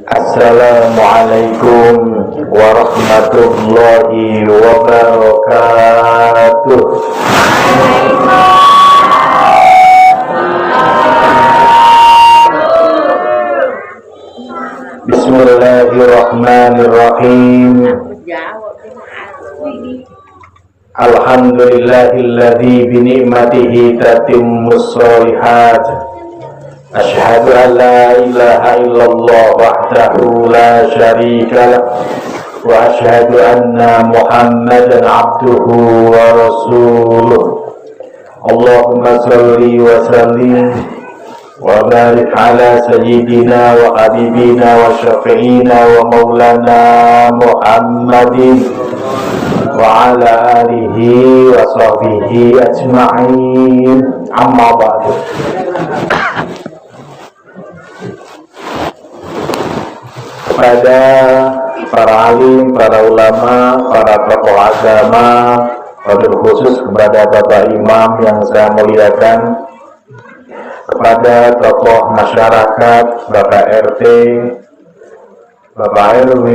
Assalamualaikum warahmatullahi wabarakatuh. Bismillahirrahmanirrahim. Alhamdulillahilladzi bi ni'matihi tatimmus shalihat. Asyhadu an la ilaha illallah wahdahu la syarika lah wa asyhadu anna Muhammadan abduhu wa rasuluh. Allahumma shalli wa sallim wa barik ala sayyidina wa habibina wa syafi'ina wa maulana Muhammadin wa ala alihi wa sahbihi ajma'in. Amma ba'du. Kepada para alim, para ulama, para tokoh agama, wabil khusus kepada Bapak Imam yang saya muliakan, kepada tokoh masyarakat, Bapak RT, Bapak RW,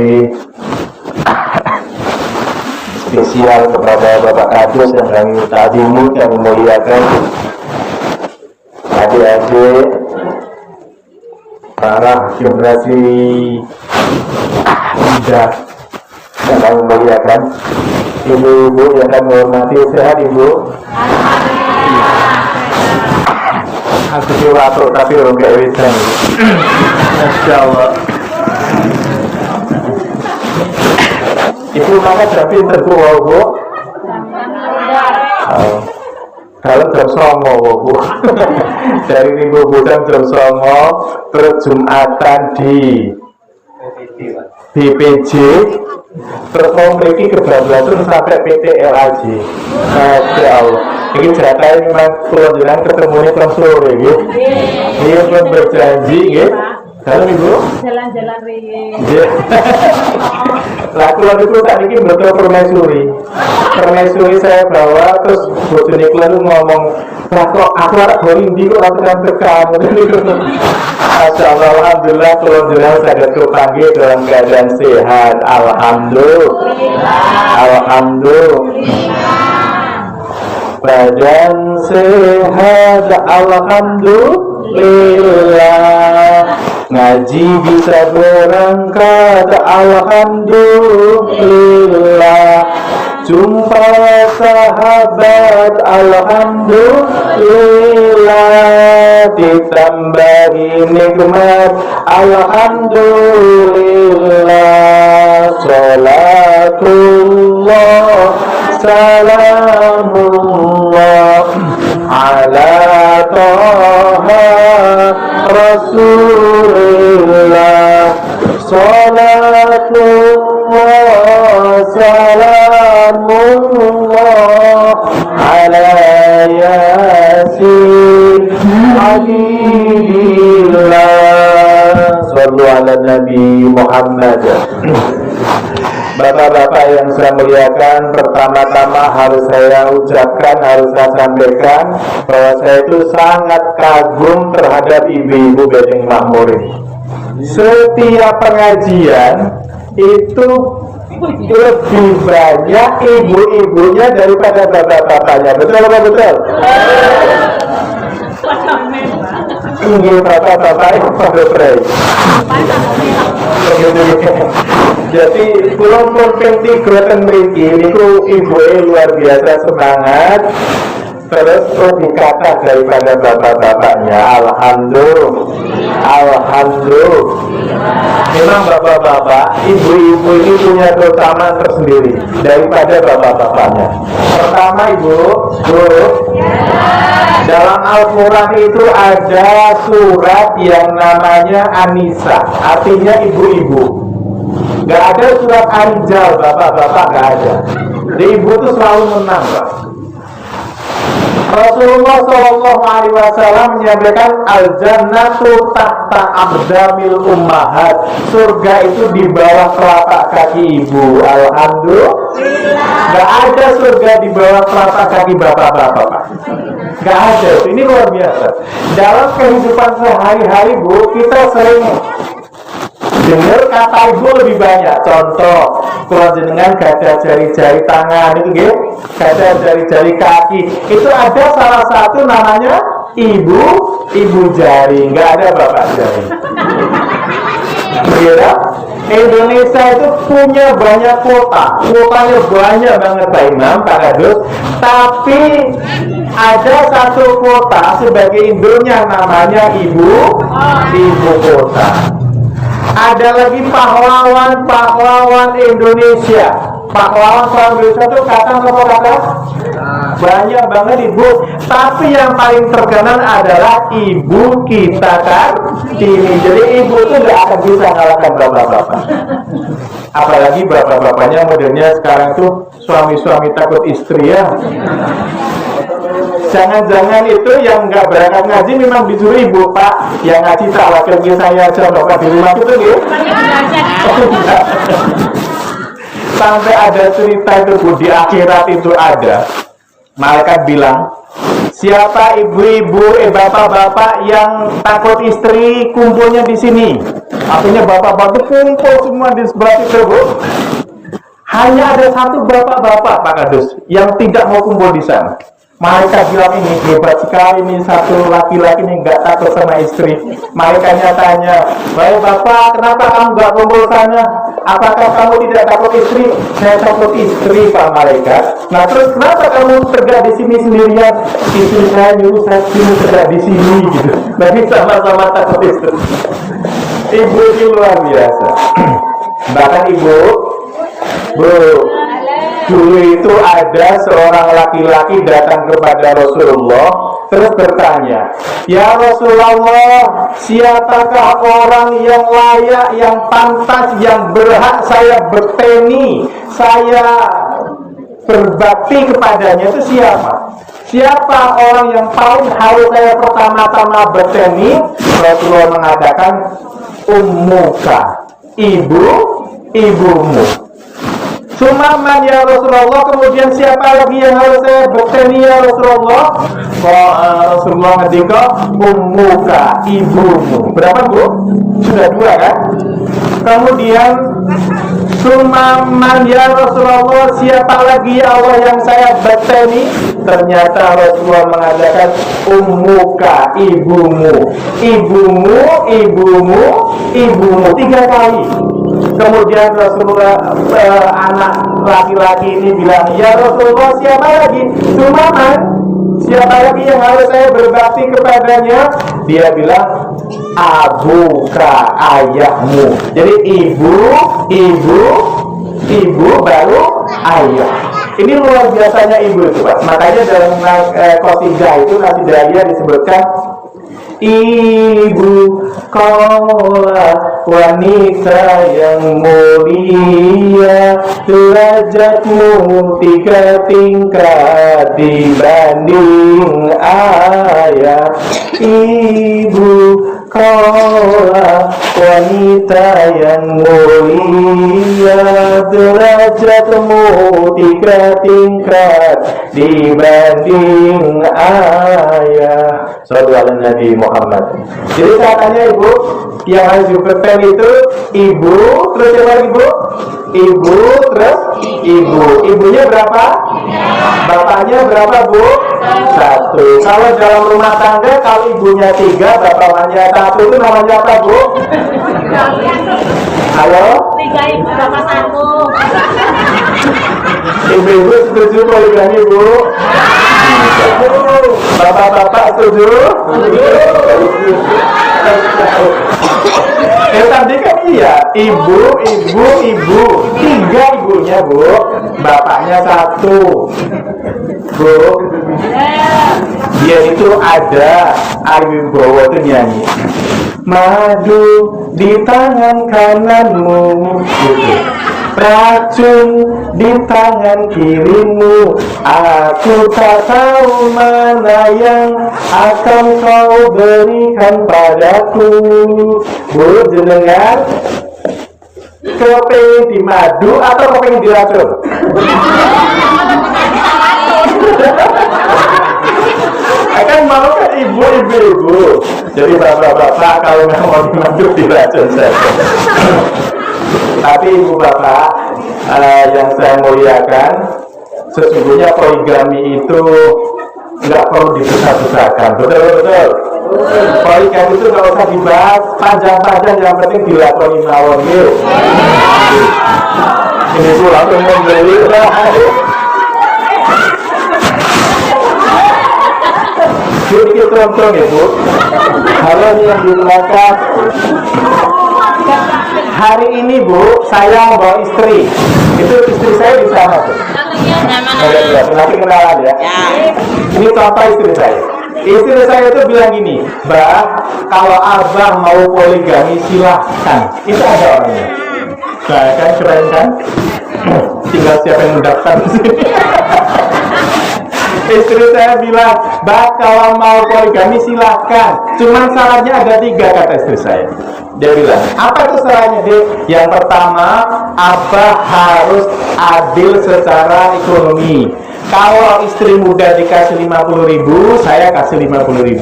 spesial kepada Bapak Kadus yang kami takzimu, kami muliakan, adik-adik, para generasi muda yang kami muliakan, ibu-ibu yang kami hormati. Sehat ibu? Aku diwatuk tapi orang gak bisa. Masya Allah. Ibu makan tapi tertua bu. Kalau jam songo bu. Dari minggu bulan jam songo, terus Jumatan di BPJ, terus mau memiliki kebablasan sampai PT LAJ. Masya Allah. Ini ceritanya memang kelanjutan ketemunya jam sore gitu. Dia pun berjanji gitu. Kalau ibu jalan-jalan ringan. Laku itu tadi ini betul permaisuri saya bawa, terus bojone lalu ngomong, lah kok aku harus boring di kok aku tekan. Masya Allah, alhamdulillah kelanjutan saya kepanggil dalam keadaan sehat. Alhamdulillah. Badan sehat, alhamdulillah. Ngaji bisa berangkat, alhamdulillah. Jumpa sahabat, alhamdulillah. Ditambahi nikmat, alhamdulillah. Salatullah, salamullah ala toha Rasulullah. Salatullah, salamullah ala yasin habibillah. Sallu ala Nabi Muhammad. Bapak-bapak yang saya muliakan, pertama-tama harus saya ucapkan, harus saya sampaikan bahwa saya itu sangat kagum terhadap ibu-ibu Bedeng Makmurin. Setiap pengajian itu lebih banyak ibu-ibunya daripada bapak-bapaknya. Betul apa betul? Ini bapak-bapak itu pada pray. Jadi pulau pun tiga mriki niku ibu luar biasa semangat. Terus dikata daripada bapak-bapaknya, alhamdulillah. Memang bapak-bapak, ibu-ibu ini punya keutamaan tersendiri daripada bapak-bapaknya. Pertama ibu, dalam Al-Quran itu ada surat yang namanya An-Nisa, artinya ibu-ibu. Gak ada surat Ar-Rijal, bapak-bapak gak ada. Jadi ibu itu selalu menang, Pak. Rasulullah SAW menyampaikan al-jannatu tahta aqdamil ummahat. Surga itu di bawah telapak kaki ibu. Alhamdulillah. Gak ada surga di bawah telapak kaki bapak-bapak. Gak ada. Ini luar biasa. Dalam kehidupan sehari-hari bu, kita sering Dengar kata ibu lebih banyak. Contoh, kalau jenengan gada jari-jari tangan itu gitu, gada jari-jari kaki, itu ada salah satu namanya ibu jari, nggak ada bapak jari. Iya, Indonesia itu punya banyak kuotanya banyak banget Pak Imam, Pak Kadus. Tapi ada satu kota sebagai induknya namanya ibu kota. Ada lagi pahlawan Indonesia. Pahlawan Indonesia itu kata apa kata? Banyak banget ibu. Tapi yang paling terkenal adalah ibu kita kan ini. Jadi ibu itu nggak akan bisa kalahkan bapak-bapak. Apalagi bapak-bapaknya modelnya sekarang tuh suami-suami takut istri ya. Jangan-jangan itu yang nggak berangkat ngaji memang disuruh ibu, Pak. Yang ngaji tak wakilnya saya aja, bapak di rumah itu gitu. Sampai ada cerita itu Bu, di akhirat itu ada malaikat bilang, siapa ibu-ibu, bapak-bapak yang takut istri kumpulnya di sini. Artinya bapak-bapak kumpul semua di sebelah itu Bu. Hanya ada satu bapak-bapak Pak Kadus yang tidak mau kumpul di sana. Malaikat bilang ini hebat sekali nih satu laki-laki ini nggak takut sama istri. Malaikatnya tanya, baik bapak, kenapa kamu nggak kumpul sana? Apakah kamu tidak takut istri? Saya takut istri Pak Malaikat. Nah terus kenapa kamu tegak di sini sendirian? Istri saya nyuruh saya tegak di sini gitu. Berarti sama-sama takut istri. Ibu ini luar biasa. Bahkan ibu, Bu, dulu itu ada seorang laki-laki datang kepada Rasulullah terus bertanya, ya Rasulullah, siapakah orang yang layak, yang pantas, yang berhak saya berteni, saya berbakti kepadanya, itu siapa? Siapa orang yang paling harus saya pertama-tama berteni? Rasulullah mengatakan, ummuka, ibumu. Sumaman ya Rasulullah, kemudian siapa lagi yang harus saya berteni ya Rasulullah? Rasulullah ngendika, ummuka, ibumu. Berapa Bu? Sudah dua kan? Kemudian sumaman ya Rasulullah, siapa lagi ya Allah yang saya berteni? Ternyata Rasulullah mengatakan ummuka, ibumu. Tiga kali. Kemudian Rasulullah anak laki-laki ini bilang, ya Rasulullah, siapa lagi? Sumaman, siapa lagi yang harus saya berbakti kepadanya? Dia bilang, abuka, ayahmu. Jadi ibu baru ayah. Ini luar biasanya ibu itu Pak. Makanya dalam qasidah itu Nasidah disebutkan, ibu kaulah wanita yang mulia, derajatmu 3 tingkat dibanding ayah. Ibu kaulah wanita yang mulia, derajatmu 3 tingkat dibanding ayah. Sallallahu alaihi Nabi Muhammad. Jadi katanya ibu yang harus diperhatikan itu ibu, terus yang lagi Bu? Ibu, terus ibu. Ibunya berapa? Bapaknya berapa Bu? 1. Kalau dalam rumah tangga, kalau ibunya 3, bapaknya 1, itu namanya apa Bu? Halo? 3 ibu bapak 1. Ibu-ibu setuju poligami Bu? Bapak-bapak setuju? Tadi kan iya, ibu, 3 ibunya Bu, bapaknya 1 Bu. Dia itu ada Ari Wibowo itu nyanyi, madu di tangan kananmu gitu, racun di tangan kirimu, aku tak tahu mana yang akan kau berikan padaku. Bu, jenengan kepengin di madu atau kepengin diracun? Akan mau kan ibu. Jadi bapak-bapak kalau nggak mau dimandu diracun saja. Tapi ibu bapak yang saya muliakan, sesungguhnya poligami itu nggak perlu dibesar-besarkan, betul-betul. Poligami itu nggak usah dibahas panjang-panjang, yang penting dilakoni mawon yuk. Ini tuh langsung membeli lah. Sedikit contoh ya Bu. Halo yang di belakang. Hari ini Bu, saya membawa istri. Itu istri saya di sana tuh. Nanti kenalan ya. Ini contoh istri saya. Istri saya itu bilang gini, Mbak, kalau abang mau poligami silahkan. Itu ada orangnya. Nah kan keren kan? Tinggal siapa yang mendaftar di sini. Istri saya bilang, Mbak, kalau mau poligami silahkan. Cuman syaratnya ada 3, kata istri saya. Dia bilang, apa itu syaratnya, Dek? Yang pertama, Abah harus adil secara ekonomi. Kalau istri muda dikasih 50.000, saya kasih 50.000.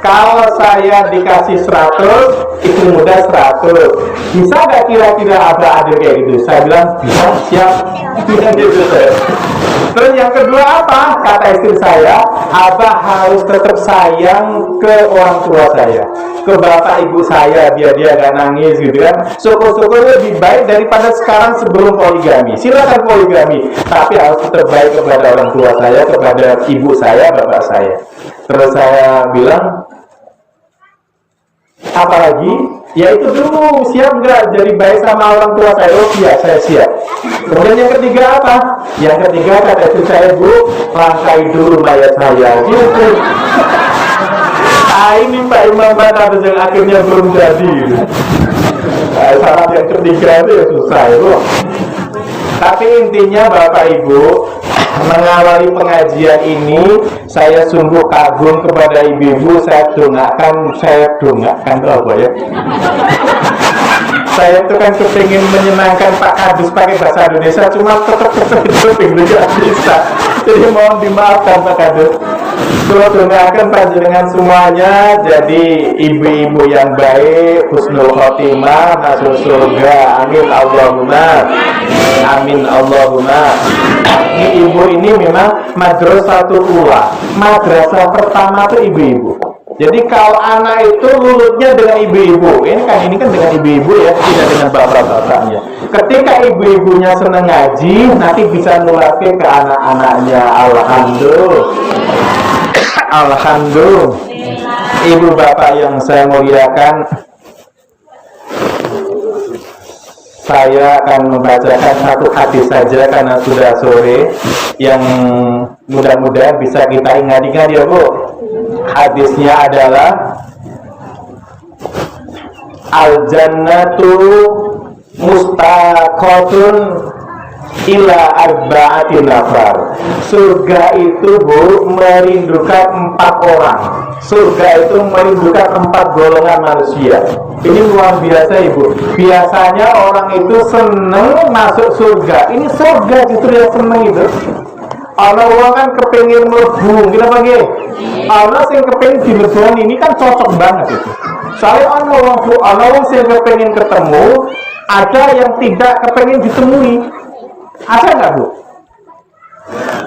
Kalau saya dikasih 100, istri muda 100. Bisa gak kira-kira Abah adil kayak gitu? Saya bilang, bisa, siap. Gitu saya. Terus yang kedua apa? Kata istri saya, Abah harus tetap sayang ke orang tua saya, ke bapak ibu saya, biar dia gak nangis gitu kan. Syukur-syukur lebih baik daripada sekarang sebelum poligami. Silakan poligami, tapi harus tetap baik kepada orang tua saya, kepada ibu saya, bapak saya. Terus saya bilang, apalagi? Ya itu dulu, siap nggak jadi baik sama orang tua saya? Oh iya, saya siap. Kemudian yang ketiga apa? Yang ketiga kata istri saya, Bu, langkai dulu mayat saya. Gitu. Ini Pak Imam Bata yang akhirnya belum jadi. Syarat yang ketiga itu ya susah Bu. Tapi intinya Bapak Ibu, mengawali pengajian ini saya sungguh kagum kepada ibu-ibu. Saya dongakkan itu apa ya? Saya itu kan kepingin menyenangkan Pak Kadus pakai bahasa Indonesia, cuma tetap nggak bisa. Jadi mohon dimaafkan Pak Kadus. Saya dongakkan panjenengan semuanya jadi ibu-ibu yang baik, husnul khotimah, masuk surga. Amin Allahumma. Amin Allahumma. Ini ibu ini memang madrasatul ula. Madrasah pertama itu ibu-ibu. Jadi kalau anak itu lulutnya dengan ibu-ibu, ini kan dengan ibu-ibu ya, tidak dengan bapak-bapaknya. Ketika ibu-ibunya senang ngaji, nanti bisa nularkan ke anak-anaknya. Alhamdulillah. Alhamdulillah. Ibu bapak yang saya muliakan, saya akan membacakan satu hadis saja karena sudah sore, yang mudah-mudahan bisa kita ingat-ingat ya Bu. Hadisnya adalah al-jannatu mustaqatun ila arba'ati nafar. Surga itu Bu merindukan 4 orang. Surga itu merindukan 4 golongan manusia. Ini luar biasa Ibu. Biasanya orang itu seneng masuk surga. Ini surga justru yang seneng itu. Orang kan kepengin mlebu, kenapa nggih? Ana sing kepengin dilebon ini kan cocok banget itu. Soalnya ana wong sing kepengin ketemu, ada yang tidak kepengin ditemui. Ada nggak Bu?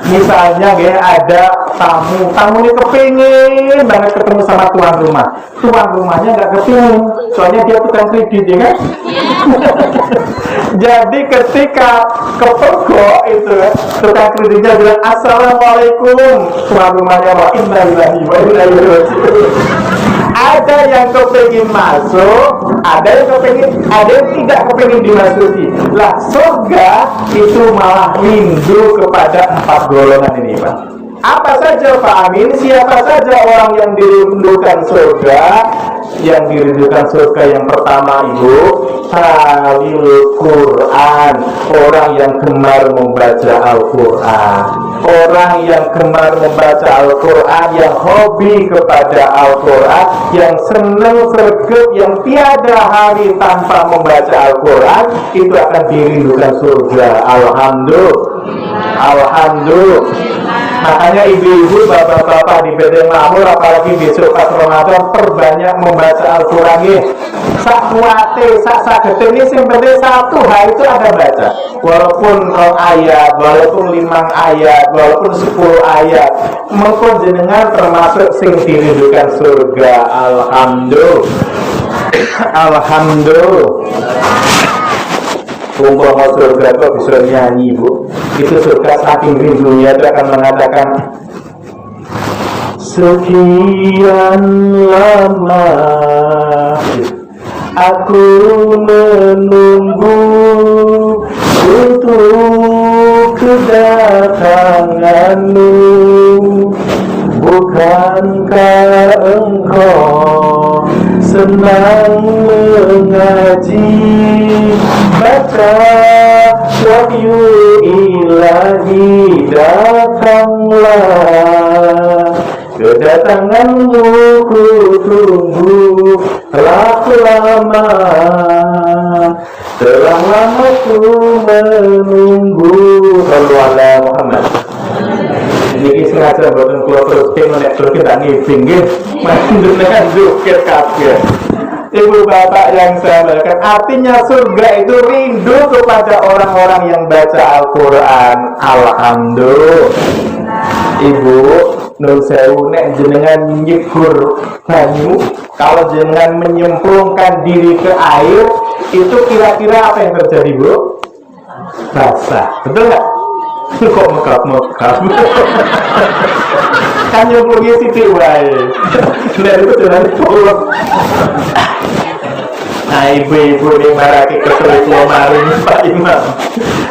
Misalnya ada tamu ini kepingin banget ketemu sama tuan rumahnya nggak kepingin, soalnya dia tukang kredit ya kan. Jadi ketika kepergok itu tukang kreditnya bilang assalamualaikum, tuan rumahnya wa inna lillahi wa inna ilaihi raji'un. Ada yang kepingin masuk, ada yang tidak kepingin dimasuki. Lah surga itu malah rindu kepada 4 golongan ini Pak. Apa saja Pak Amin? Siapa saja orang yang dirindukan surga? Yang dirindukan surga yang pertama Ibu, talil Quran, orang yang gemar membaca Al-Quran. Orang yang gemar membaca Al-Quran, yang hobi kepada Al-Quran, yang senang sregep, yang tiada hari tanpa membaca Al-Quran, itu akan dirindukan surga. Alhamdulillah. Alhamdulillah. Makanya ibu-ibu, bapak-bapak di Bedeng Makmur, apalagi besok pas Ramadan, perbanyak membaca Al-Quran ya. Sak kuate, sak sagete ini yang penting satu hari itu ada baca. Walaupun 2 ayat, walaupun 5 ayat, walaupun 10 ayat, mengko jenengan termasuk sing dirindukan surga. Alhamdulillah. Alhamdulillah. Umpama surga kok bisa nyanyi, Bu. Itu surga saking rindunya itu akan mengatakan, sekian lama aku menunggu untuk kedatanganmu. Bukankah engkau senang mengaji, baca wahyu ilahi, datanglah kedatanganmu ku tunggu telah lama ku menunggu. Sallu ala Muhammad. Ini sengaja buatan keluar terus menek terus kita ngibing mendengarkan zikir kafir. Ibu bapak yang saya muliakan, artinya surga itu rindu kepada orang-orang yang baca Al-Quran. Alhamdulillah. Ibu nun sewu nek jenengan nyegur banyu, kalau jenengan menyemplungkan diri ke air, itu kira-kira apa yang terjadi, Bu? Basah, betul nggak? Kok mekap-mekap? Kan nyemplungnya sitik wae. Lihat itu jalan pulang. Nah, ibu-ibu ini maraki kesulit maring Pak Imam.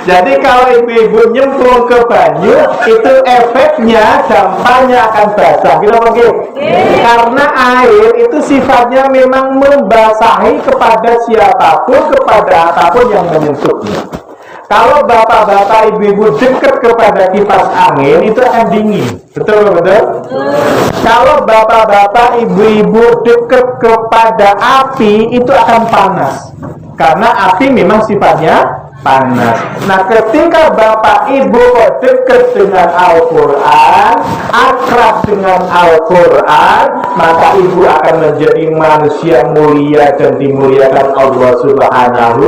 Jadi kalau ibu-ibu nyemplung ke banyu, itu efeknya dampaknya akan basah. Gitu mungkin? Karena air itu sifatnya memang membasahi kepada siapapun, kepada apapun yang menyentuhnya. Kalau bapak-bapak, ibu-ibu dekat kepada kipas angin, itu akan dingin. Betul, betul? Kalau bapak-bapak, ibu-ibu dekat kepada api, itu akan panas. Karena api memang sifatnya panas. Nah, ketika bapak ibu kok dekat dengan Al-Quran, akrab dengan Al-Quran, maka ibu akan menjadi manusia mulia dan dimuliakan Allah Subhanahu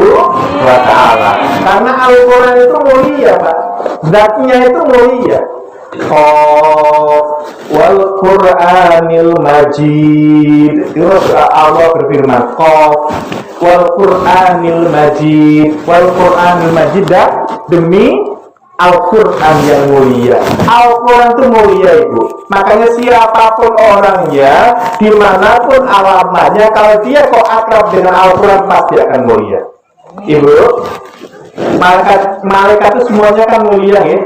wa Ta'ala. Karena Al-Quran itu mulia, Pak. Zatnya itu mulia. Wal Qur'anil Majid. Itu Allah berfirman, wal Qur'anil Majid. Wal Qur'anil Majid, demi Al-Quran yang mulia. Al-Quran itu mulia, Ibu. Makanya siapapun orangnya, dimanapun alamatnya, kalau dia kok akrab dengan Al-Quran, pasti akan mulia. Ibu, malaikat itu semuanya kan mulia, ya.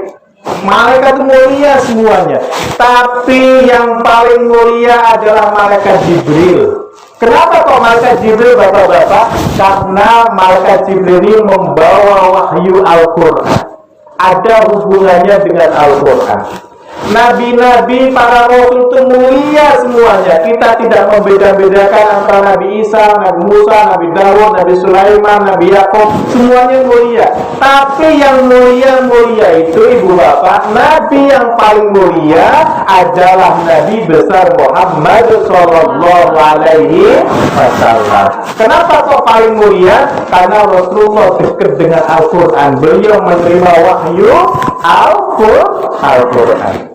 Malaikat itu mulia semuanya, tapi yang paling mulia adalah malaikat Jibril. Kenapa kok malaikat Jibril, bapak-bapak? Karena malaikat Jibril ini membawa wahyu Al-Quran. Ada hubungannya dengan Al-Quran. Nabi-nabi, para rasul itu mulia semuanya. Kita tidak membeda-bedakan antara Nabi Isa, Nabi Musa, Nabi Dawud, Nabi Sulaiman, Nabi Yakub. Semuanya mulia. Tapi yang mulia-mulia itu, ibu bapak, Nabi yang paling mulia adalah Nabi besar Muhammad Sallallahu Alaihi Wasallam. Kenapa kok paling mulia? Karena Rasulullah dekat dengan Al-Quran. Beliau menerima wahyu Al-Quran.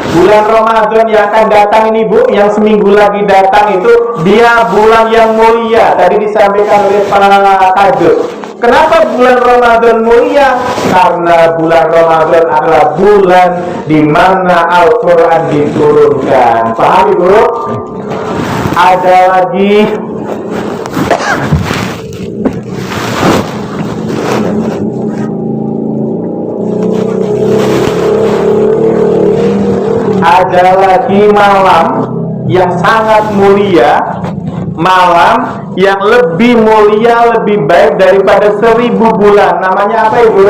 Bulan Ramadan yang akan datang ini, Bu, yang seminggu lagi datang itu, dia bulan yang mulia. Tadi disampaikan oleh para kadus. Kenapa bulan Ramadan mulia? Karena bulan Ramadan adalah bulan di mana Al-Quran diturunkan. Paham, Ibu? Ada lagi malam yang sangat mulia, malam yang lebih mulia, lebih baik daripada 1000 bulan. Namanya apa, Ibu?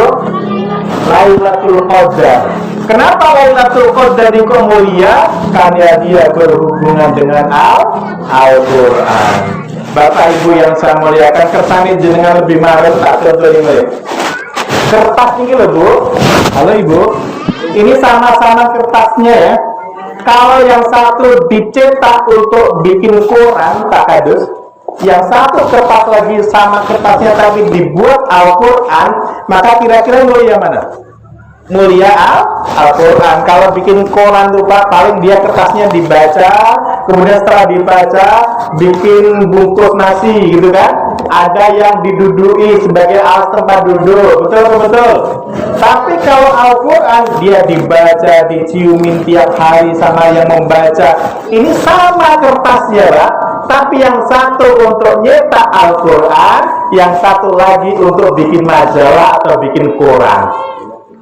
Lailatul Qadar. Kenapa Lailatul Qadar itu mulia? Karena dia berhubungan dengan Al-Quran. Bapak Ibu yang saya muliakan, kersane jenengan lebih marah tak contoh ini. Kertas ini loh, Bu. Halo, Ibu. Ini sama-sama kertasnya ya. Kalau yang satu dicetak untuk bikin koran takadus, yang satu kertas lagi sama kertasnya tapi dibuat Al-Quran, maka kira-kira mulia mana? Mulia Al-Quran. Kalau bikin koran tuh Pak, paling dia kertasnya dibaca, kemudian setelah dibaca bikin bungkus nasi gitu kan, ada yang didudui sebagai alas tempat duduk, betul. Tapi kalau Al-Quran dia dibaca, diciumin tiap hari sama yang membaca. Ini sama kertasnya Pak, tapi yang satu untuk nyetak Al-Quran, yang satu lagi untuk bikin majalah atau bikin koran.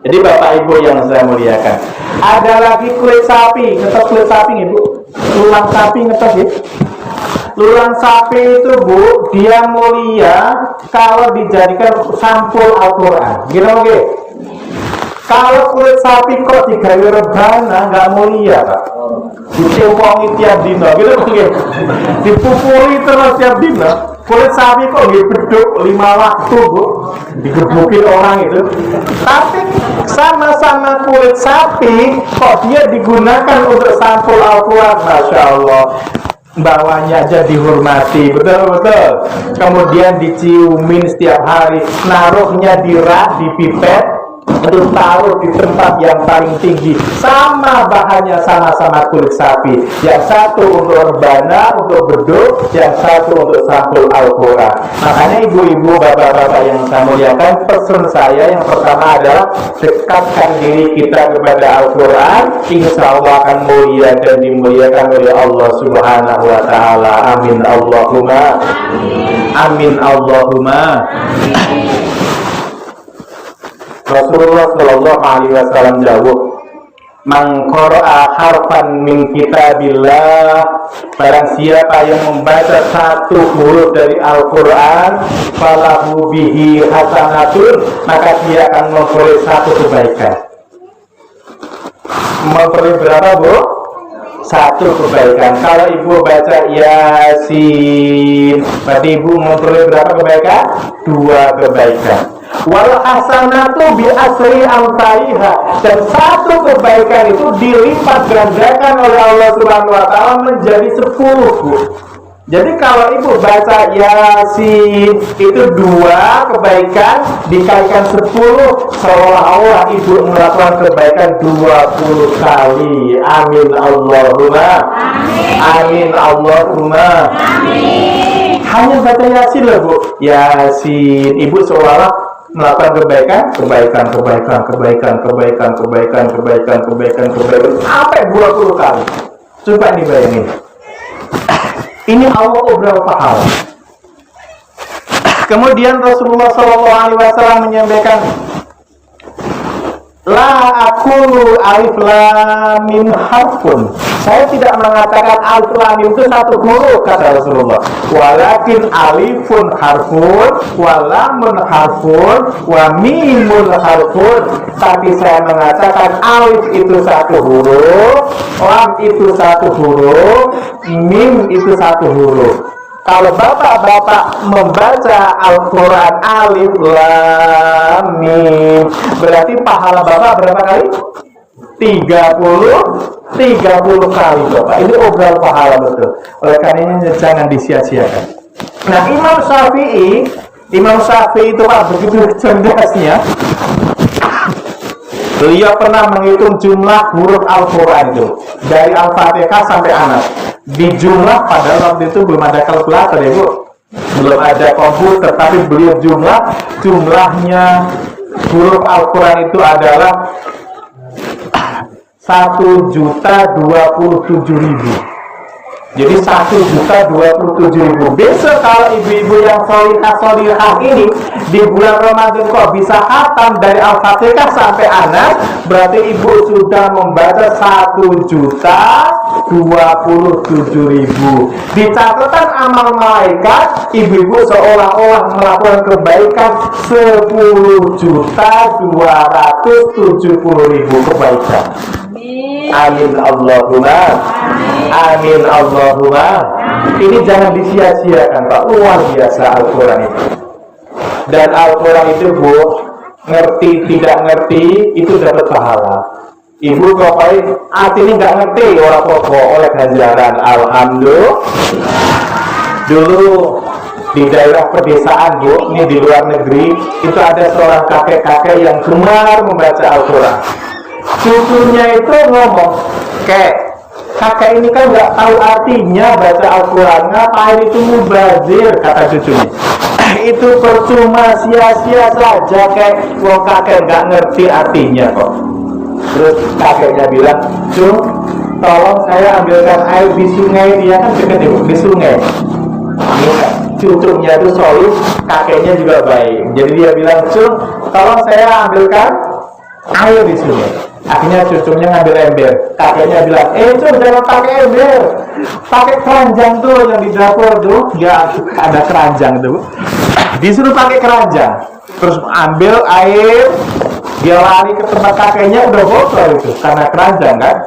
Jadi Bapak Ibu yang saya muliakan, ada lagi kulit sapi, ngetes kulit sapi Ibu, tulang sapi ngetes ya. Tulang sapi itu Bu, dia mulia kalau dijadikan sampul Al-Quran. Gini oke. Kalau kulit sapi kok digawe rebana nggak mulia Pak. Dicempongi tiap dino, gitu oke. Dipupuri terus tiap dino. Kulit sapi kok beduk 5 waktu Bu, digebukin orang itu. Tapi sama-sama kulit sapi kok dia digunakan untuk sampul Al-Quran, Masya Allah. Bawahnya aja dihormati, betul. Kemudian diciumin setiap hari, naruhnya di rak, di pipet, terus taruh di tempat yang paling tinggi. Sama bahannya, sama-sama kulit sapi. Yang satu untuk rebana, untuk beduk, yang satu untuk sampul Al-Quran. Makanya ibu-ibu, bapak-bapak yang saya muliakan, pesan saya yang pertama adalah dekatkan diri kita kepada Al-Quran. Insya Allah akan mulia dan dimuliakan oleh Allah Subhanahu wa Ta'ala. Amin Allahumma. Amin Allahumma. Rasulullah Shallallahu Alaihi Wasallam jawab, "Man qara'a harfan min kitabillah, barang siapa yang membaca satu huruf dari Al-Quran, falahu bihi hasanatun, maka dia akan memperoleh satu kebaikan." Memperoleh berapa Bu? Satu kebaikan. Kalau ibu baca Yasin, berarti ibu memperoleh berapa kebaikan? 2 kebaikan. Wal hasanatu bi asri amsalihha, dan satu kebaikan itu dilipat gandakan oleh Allah Subhanahu wa Ta'ala menjadi 10 Bu. Jadi kalau ibu baca Yasin itu 2 kebaikan dikalikan 10, seolah-olah ibu melakukan kebaikan 20 kali. Amin Allahumma. Amin Allahumma. Amin. Hanya baca Yasin loh Bu. Yasin, ibu seolah-olah melakukan kebaikan sampai 20 kali. Coba dibayangin. Ini Allah berapa pahala. Kemudian Rasulullah SAW menyampaikan, la aqulu alif lam mim harfun. Saya tidak mengatakan alif lam mim itu satu huruf, kata Rasulullah. Walakin alifun harfun, wa lamun harfun, wa mimun harfun. Tapi saya mengatakan alif itu satu huruf, lam itu satu huruf, mim itu satu huruf. Kalau bapak-bapak membaca Al-Quran alif lam mim, berarti pahala bapak berapa kali? 30 kali Bapak. Ini obral pahala betul. Oleh karenanya jangan disia-siakan. Nah, Imam Syafi'i itu Pak begitu cerdasnya. Beliau pernah menghitung jumlah huruf Al-Quran itu dari Al-Fatihah sampai Anas. Di jumlah, padahal waktu itu belum ada kalkulator ya Bu, belum ada komputer, tapi beliau jumlahnya huruf Al-Quran itu adalah 1.027.000. Jadi 1.027.000. Besok kalau ibu-ibu yang solihah ini di bulan Ramadan kok bisa khatam dari Al-Fatihah sampai Anas, berarti ibu sudah membaca 1.027.000. Di catatan amal malaikat, ibu-ibu seolah-olah melakukan kebaikan 10.270.000 kebaikan. Amin Allahumma. Amin Allahumma. Ini jangan disia-siakan Pak. Luar biasa Al-Quran itu. Dan Al-Quran itu Bu, ngerti tidak ngerti itu dapat pahala. Ibu pokoknya artinya nggak ngerti orang pokok oleh ganjaran. Alhamdulillah. Dulu di daerah pedesaan Bu, ini di luar negeri, itu ada seorang kakek-kakek yang gemar membaca Al-Quran. Cucunya itu ngomong, kakek ini kan nggak tahu artinya baca Al-Quran, ngapain itu mubazir, kata cucunya. Itu percuma, sia-sia saja, wong kakek nggak ngerti artinya kok. Terus kakeknya bilang, Cung, tolong saya ambilkan air di sungai, dia kan deket di sungai. Cucunya itu solid, kakeknya juga baik. Jadi dia bilang, Cung, tolong saya ambilkan air di sungai. Akhirnya cucunya ngambil ember. Kakeknya bilang, Cung, jangan pakai ember, pakai keranjang tuh yang di dapur tuh. Ya ada keranjang tuh, disuruh pakai keranjang. Terus ambil air, dia lari ke tempat kakeknya, udah bocor itu karena keranjang kan.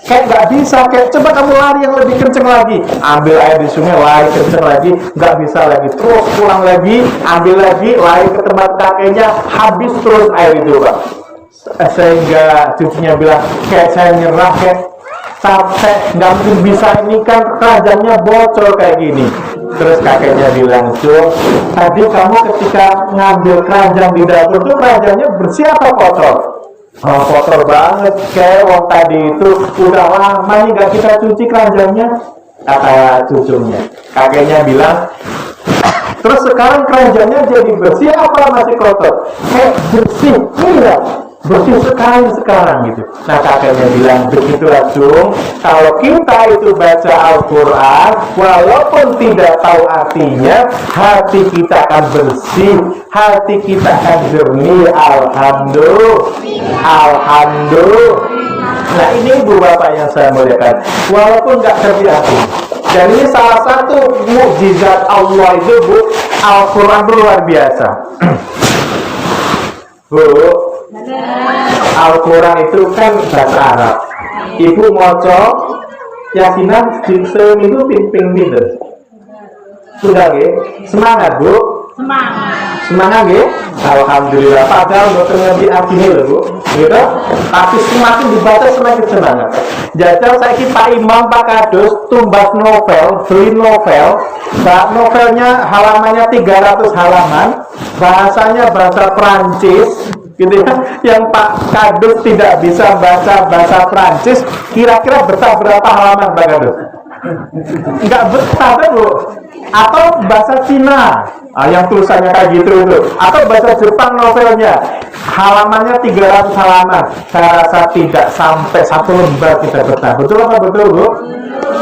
Nggak bisa, coba kamu lari yang lebih kenceng lagi. Ambil air di sungai, lari kenceng lagi, nggak bisa lagi. Terus pulang lagi, ambil lagi, lari ke tempat kakeknya, habis terus air itu Pak. Sehingga cucunya bilang, saya nyerah, capek, nggak mungkin bisa, ini kan keranjangnya bocor kayak gini. Terus kakeknya bilang, Cung, tadi kamu ketika ngambil keranjang di dapur tuh keranjangnya bersih apa kotor? Oh, kotor banget, wong tadi itu udah lama nih gak kita cuci keranjangnya, kata cucunya. Kakeknya bilang, terus sekarang keranjangnya jadi bersih apa masih kotor? Bersih, iya, bersih sekali sekarang gitu. Nah kakeknya bilang, begitulah Cung, kalau kita itu baca Al-Quran, walaupun tidak tahu artinya, hati kita akan bersih, hati kita akan jernih. Alhamdulillah. Nah ini ibu bapak yang saya muliakan, walaupun nggak ngerti arti. Dan ini salah satu mukjizat Allah itu Bu, Al-Quran itu luar biasa. Bu, Al-Quran itu kan bahasa Arab. Ibu moco Yasinan seminggu pinter. Sudah semangat Bu. Semangat ya, alhamdulillah. Padahal dokter ngerti artinya loh Bu, gitu. Tapi semakin dibaca semakin semangat. Jajal saya Pak Imam Pak Kadus tumbas novel, beli novel. Novelnya halamannya 300 halaman, bahasanya bahasa Prancis, gitu ya. Yang Pak Kadus tidak bisa baca bahasa Prancis, kira-kira betah berapa halaman Pak Kadus? Enggak betah kan Bu? Atau bahasa Cina, yang tulisannya kayak gitu itu, atau bahasa Jepang novelnya, halamannya 300 halaman, saya rasa tidak sampai 1 lembar kita betah. Betul apa betul Bu?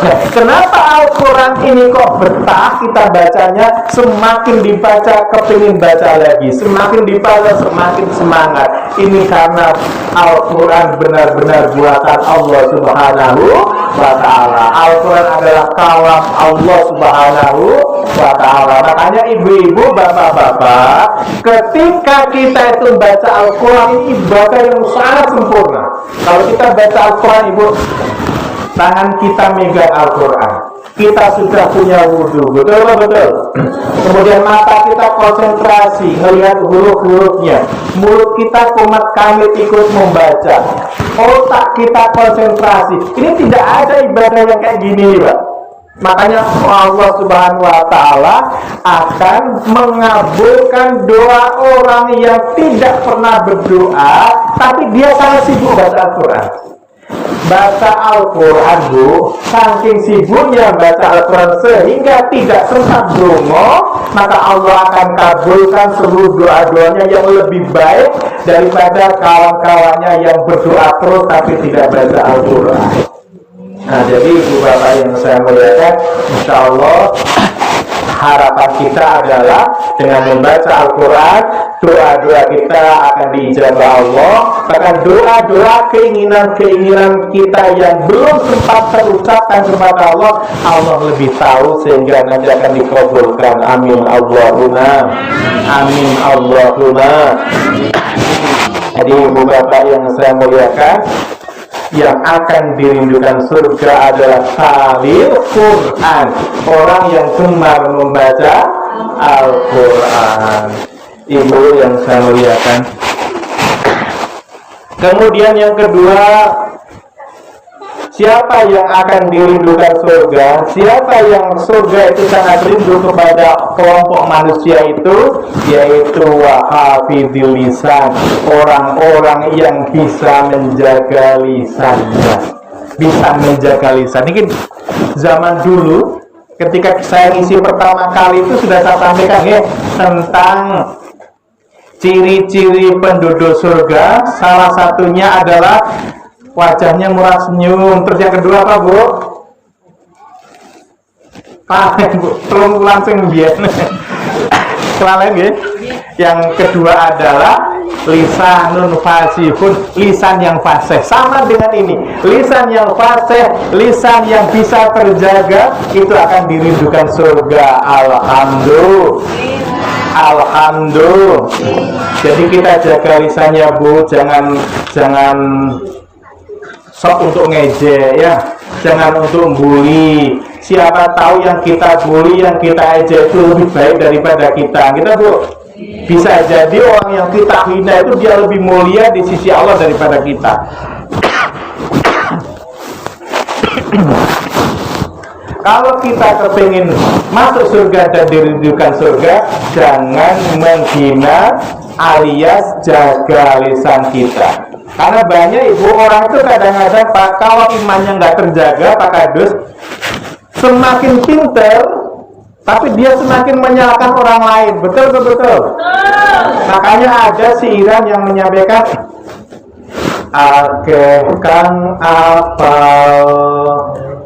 Nah, kenapa Al-Quran ini kok betah kita bacanya, semakin dibaca kepingin baca lagi, semakin dibaca semakin semangat. Ini karena Al-Quran benar-benar buatan Allah Subhanahu wa Ta'ala. Al-Quran adalah kalam Allah Subhanahu wa Ta'ala. Makanya ibu-ibu, bapak-bapak, ketika kita itu baca Al-Quran, ini ibadah yang sangat sempurna. Kalau kita baca Al-Quran, ibu, tangan kita megang Al-Quran, kita sudah punya wudhu, betul. Kemudian mata kita konsentrasi melihat huruf-hurufnya, mulut kita kumat kamit ikut membaca, otak kita konsentrasi. Ini tidak ada ibadah yang kayak gini Pak. Makanya Allah Subhanahu wa Ta'ala akan mengabulkan doa orang yang tidak pernah berdoa, tapi dia sangat sibuk baca Al-Quran. Baca Al-Quran Bu, saking sibuknya baca Al-Quran sehingga tidak sempat dongo, maka Allah akan kabulkan seluruh doa-doanya yang lebih baik daripada kawan-kawannya yang berdoa terus tapi tidak baca Al-Quran. Nah jadi ibu bapak yang saya muliakan, insya Allah harapan kita adalah dengan membaca Al-Quran, doa-doa kita akan diijabah Allah. Bahkan doa-doa keinginan-keinginan kita yang belum sempat terucapkan kepada Allah, Allah lebih tahu sehingga nanti akan dikabulkan. Amin Allahumma. Amin Allahumma. Jadi ibu bapak yang saya muliakan, yang akan dirindukan surga adalah talil Quran, orang yang gemar membaca Al-Quran. Ibu yang saya muliakan, Kemudian yang kedua, siapa yang akan dirindukan surga? Siapa yang surga itu sangat rindu kepada kelompok manusia itu, yaitu wahafidil lisan, orang-orang yang bisa menjaga lisannya. Bisa menjaga lisan. Ini zaman dulu ketika saya isi pertama kali itu sudah saya sampaikan ya tentang ciri-ciri penduduk surga. Salah satunya adalah wajahnya murah senyum. Terus yang kedua apa, Bu? Kelalen, Bu. Tolong langsung biar. Kelalen ya. Yang kedua adalah lisanun fasihun, lisan yang fasih. Sama dengan ini, lisan yang fasih, lisan yang bisa terjaga, itu akan dirindukan surga. Alhamdulillah. Alhamdulillah. Jadi kita jaga lisannya, Bu. Jangan sok untuk ngejek ya, jangan untuk bully. Siapa tahu yang kita bully, yang kita ejek itu lebih baik daripada kita. Kita, Bu, bisa jadi orang yang kita hina itu dia lebih mulia di sisi Allah daripada kita. Kalau kita kepingin masuk surga dan dirindukan surga, jangan menghina alias jaga lisan kita. Karena banyak ibu orang itu kadang-kadang kalau imannya nggak terjaga, Pak Kadus, semakin pintar, tapi dia semakin menyalahkan orang lain. Betul. Makanya ada syair yang menyampaikan, akehkan apal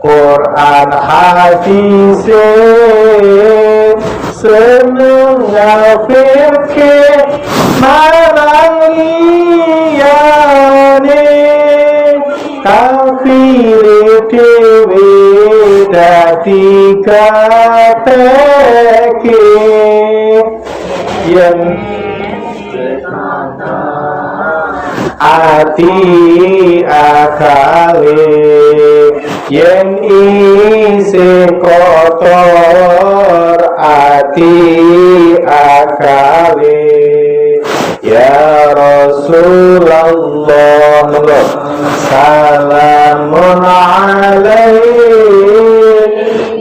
Quran hadis seneng ngafirke marang liyane kafir dewe dadi kateke yen ati akale yen isi kotor ati akale ya Rasulullah salamun alaihi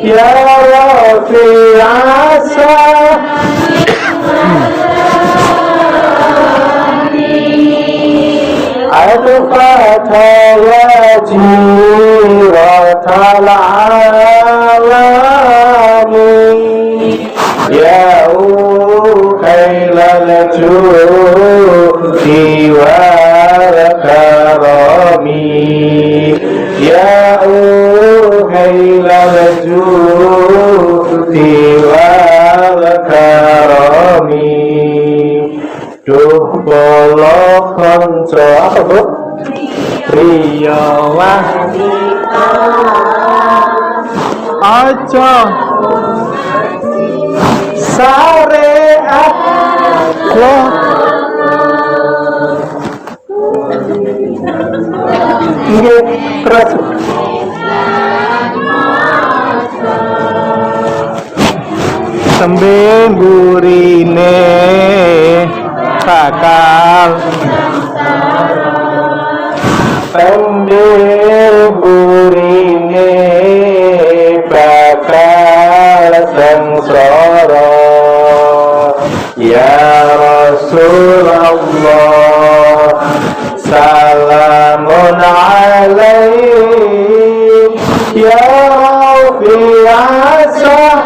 ya Rafi asa adfata wajiratal alami ya ukhailal judi wal karami ya ukhailal judi wal karami. Duh bolo konco apa, Bu? Riyalah aja syariat loh. Nggih, terus tembe burine bakal tembe burine bakal sengsara ya Rasulullah salamun alaihi ya Rafi asa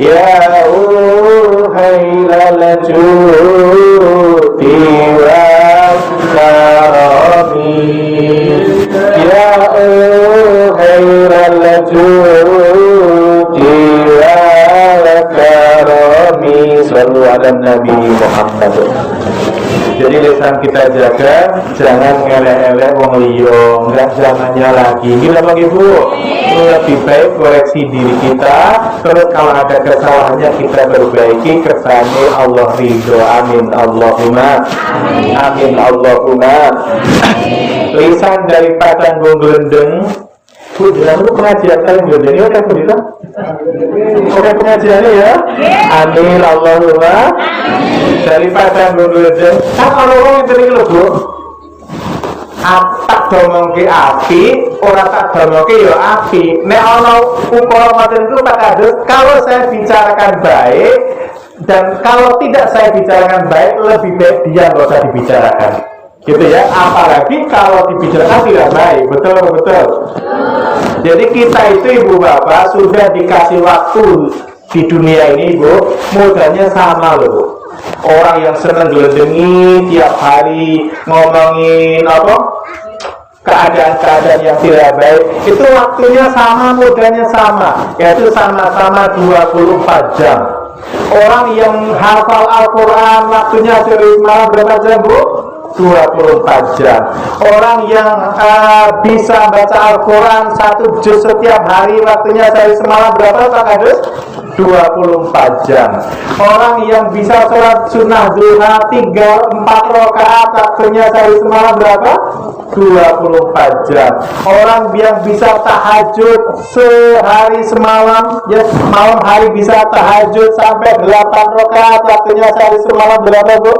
ya uhailal judi wal karami ya uhailal judi wal karami. Sallu ala Nabi Muhammad. Jadi lisan kita jaga, jangan ngelek-ngelek wong liya, enggak zamannya lagi. Gila Bang Ibu, lebih baik koreksi diri kita. Terus kalau ada kesalahannya kita perbaiki, kersane Allah ridho. Amin Allahumma. Amin Allahumma. lisan daripada nggelendeng. Bu, jangan lu pengajian kalian gelendeng ya kan Bu Dita? Oke pengajiannya ya. Amin Allahumma. Daripada nggelendeng. Kan orang yang tadi lho Bu. Tak domongke api, orang tak domongke ya api. Nek ana ukara ngoten itu Pak Kadus, kalau saya bicarakan baik dan kalau tidak saya bicarakan baik, lebih baik dia nggak usah dibicarakan. Gitu ya, apalagi kalau dibicarakan tidak baik. Betul. Jadi kita itu Ibu Bapak sudah dikasih waktu di dunia ini Bu, modalnya sama loh. Orang yang senang geledengi tiap hari ngomongin apa keadaan-keadaan yang tidak baik, itu waktunya sama, modalnya sama, yaitu sama-sama 24 jam. Orang yang hafal Al-Quran waktunya dari malam berapa jam Bu? 24 jam. Orang yang bisa baca Al-Quran 1 juz setiap hari waktunya sehari semalam berapa Pak Kadus? 24 jam. Orang yang bisa sholat sunnah duha 3-4 rakaat waktunya sehari semalam berapa? 24 jam. Orang yang bisa tahajud sehari semalam, ya malam hari bisa tahajud sampai 8 rakaat waktunya sehari semalam berapa Bu?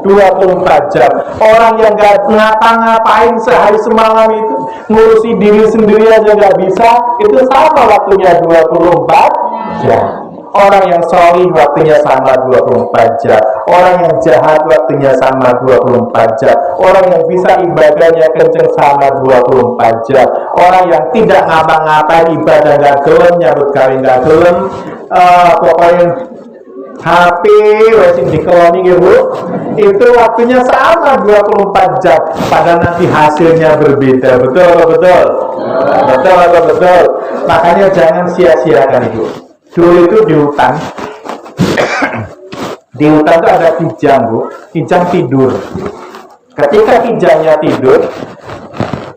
24 jam. Orang yang gak ngapa-ngapain sehari semalam itu, ngurusi diri sendiri aja gak bisa, itu sama waktunya 24 jam. Orang yang sholih waktunya sama 24 jam. Orang yang jahat waktunya sama 24 jam. Orang yang bisa ibadahnya kenceng sama 24 jam. Orang yang tidak ngapa-ngapain ibadah gak gelem, nyambut kawin gak gelem, pokoknya HP wajib dikeloni Bu, itu waktunya sama 24 jam, padahal nanti hasilnya berbeda. Betul. Makanya jangan sia-siakan itu. Dulu itu di hutan di hutan itu ada kijang Bu, kijang tidur. Ketika kijangnya tidur,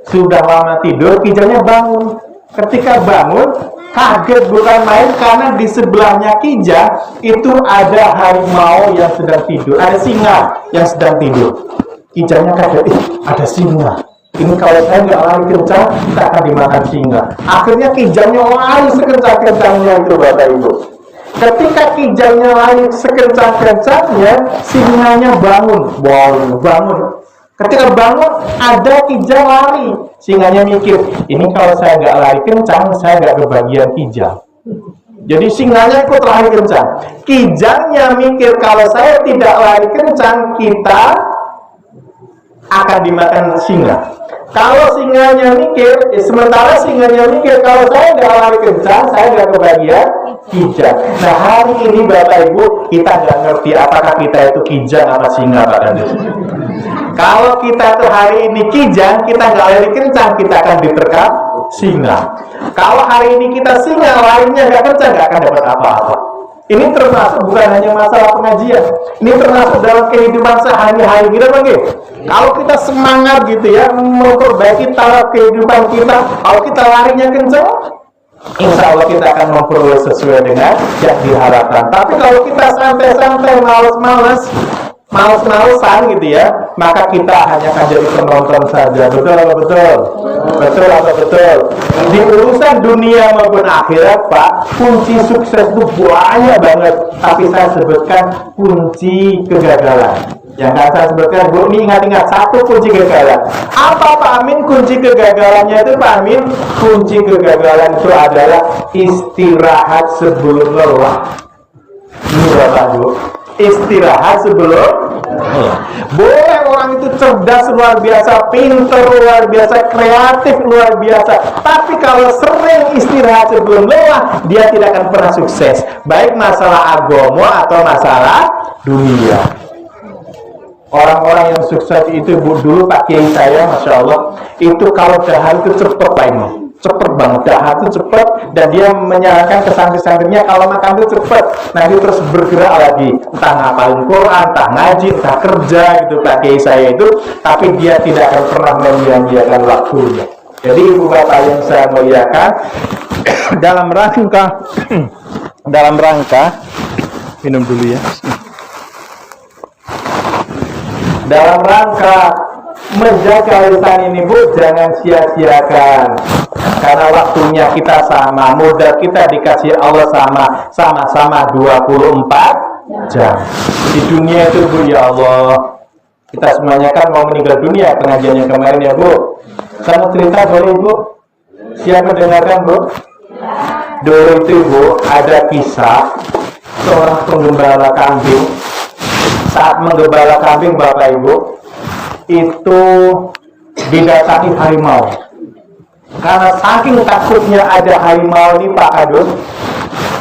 sudah lama tidur, kijangnya bangun. Ketika bangun, kaget bukan main karena di sebelahnya kijang itu ada harimau yang sedang tidur, ada singa yang sedang tidur. Kijangnya kaget, ada singa. Ini kalau saya nggak lari kencang, kita akan dimakan singa. Akhirnya kijangnya lari sekencang-kencangnya itu Bapak Ibu. Ketika kijangnya lari sekencang-kencangnya, singanya bangun. Ketika bangun, ada kijang lari. Singanya mikir, ini kalau saya nggak lari kencang, saya nggak kebagian kijang. Jadi singanya ikut lari kencang. Kijangnya mikir, kalau saya tidak lari kencang, kita akan dimakan singa. Kalau singanya mikir, sementara singanya mikir, kalau saya nggak lari kencang, saya nggak kebagian kijang. Nah hari ini Bapak Ibu, kita nggak ngerti apakah kita itu kijang apa singa Pak Kandus. Kalau kita tuh hari ini kijang, kita nggak lari kencang, kita akan diterkam singa. Kalau hari ini kita singa, larinya nggak kencang, nggak akan dapat apa-apa. Ini termasuk bukan hanya masalah pengajian, ini termasuk dalam kehidupan sehari-hari kita bagi. Kalau kita semangat gitu ya, memperbaiki taraf kehidupan kita, kalau kita larinya kencang, insya Allah kita akan memperoleh sesuai dengan yang diharapkan. Tapi kalau kita santai-santai, males-malesan gitu ya, maka kita hanya akan jadi penonton saja. Betul. Di urusan dunia maupun akhirat Pak, kunci sukses itu banyak banget, tapi saya sebutkan kunci kegagalan. Yang akan saya sebutkan Bu, ini ingat-ingat satu kunci kegagalan. Apa Pak Amin kunci kegagalannya itu Pak Amin? Kunci kegagalan itu adalah istirahat sebelum lelah. Ini Bapak Bu, istirahat sebelum lelah. Boleh orang itu cerdas luar biasa, pinter luar biasa, kreatif luar biasa, tapi kalau sering istirahat sebelum lelah, dia tidak akan pernah sukses, baik masalah agama atau masalah dunia. Orang-orang yang sukses itu dulu Pak Kiai saya, Masya Allah, itu kalau dahar itu cepet Pak ini, cepet banget, dahar itu cepet, dan dia menyarankan ke santri-santrinya kalau makan itu cepet, nanti terus bergerak lagi, entah ngapalin Quran, entah ngaji, entah kerja gitu Pak Kiai saya itu, tapi dia tidak akan pernah menyia-nyiakan waktunya. Jadi Ibu Bapak yang saya muliakan, dalam rangka minum dulu ya. Dalam rangka menjaga lisan ini Bu, jangan sia-siakan. Karena waktunya kita sama, modal kita dikasih Allah sama-sama 24 jam. Di dunia itu Bu, ya Allah, kita semuanya kan mau meninggal dunia pengajian yang kemarin ya Bu. Saya cerita boleh Bu? Siapa dengarkan Bu? Dulu itu Bu, ada kisah seorang penggembala kambing. Saat menggembala kambing Bapak Ibu, itu didatangi harimau. Karena saking takutnya ada harimau ini Pak Kadus,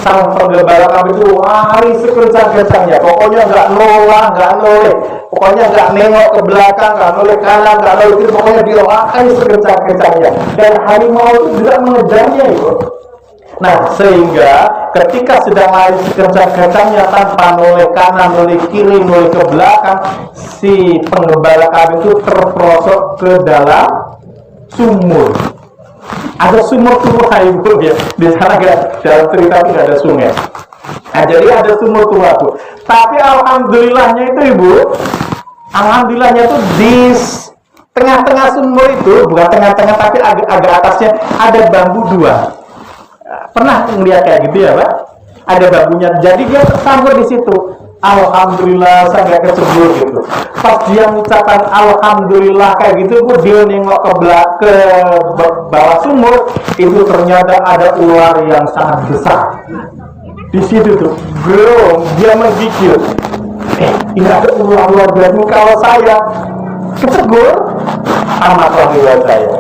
sang penggembala kambing itu lari sekencang-kencangnya. Pokoknya nggak noleh, pokoknya nggak nengok ke belakang, nggak noleh kanan, nggak noleh kiri, pokoknya dia lari sekencang-kencangnya. Dan harimau itu juga mengejarnya itu. Nah, sehingga ketika sedang lari sekencang-kencangnya tanpa noleh kanan, noleh kiri, noleh ke belakang, si penggembala kambing itu terperosok ke dalam sumur. Ada sumur tua Ibu ya. Di sana dalam cerita itu nggak ada sungai. Nah, jadi ada sumur tua Bu. Tapi alhamdulillahnya itu Ibu, alhamdulillahnya itu di tengah-tengah sumur itu, bukan tengah-tengah tapi agak atasnya ada bambu dua. Pernah melihat kayak gitu ya Pak? Ada bambunya, jadi dia tersambut di situ. Alhamdulillah saya nggak kecebur gitu. Pas dia mengucapkan alhamdulillah kayak gitu Bu, dia nengok ke bawah sumur, itu ternyata ada ular yang sangat besar. Di situ tuh, bro, dia menggigil. Ini ada ular berani, kalau saya kecebur, amat buat saya.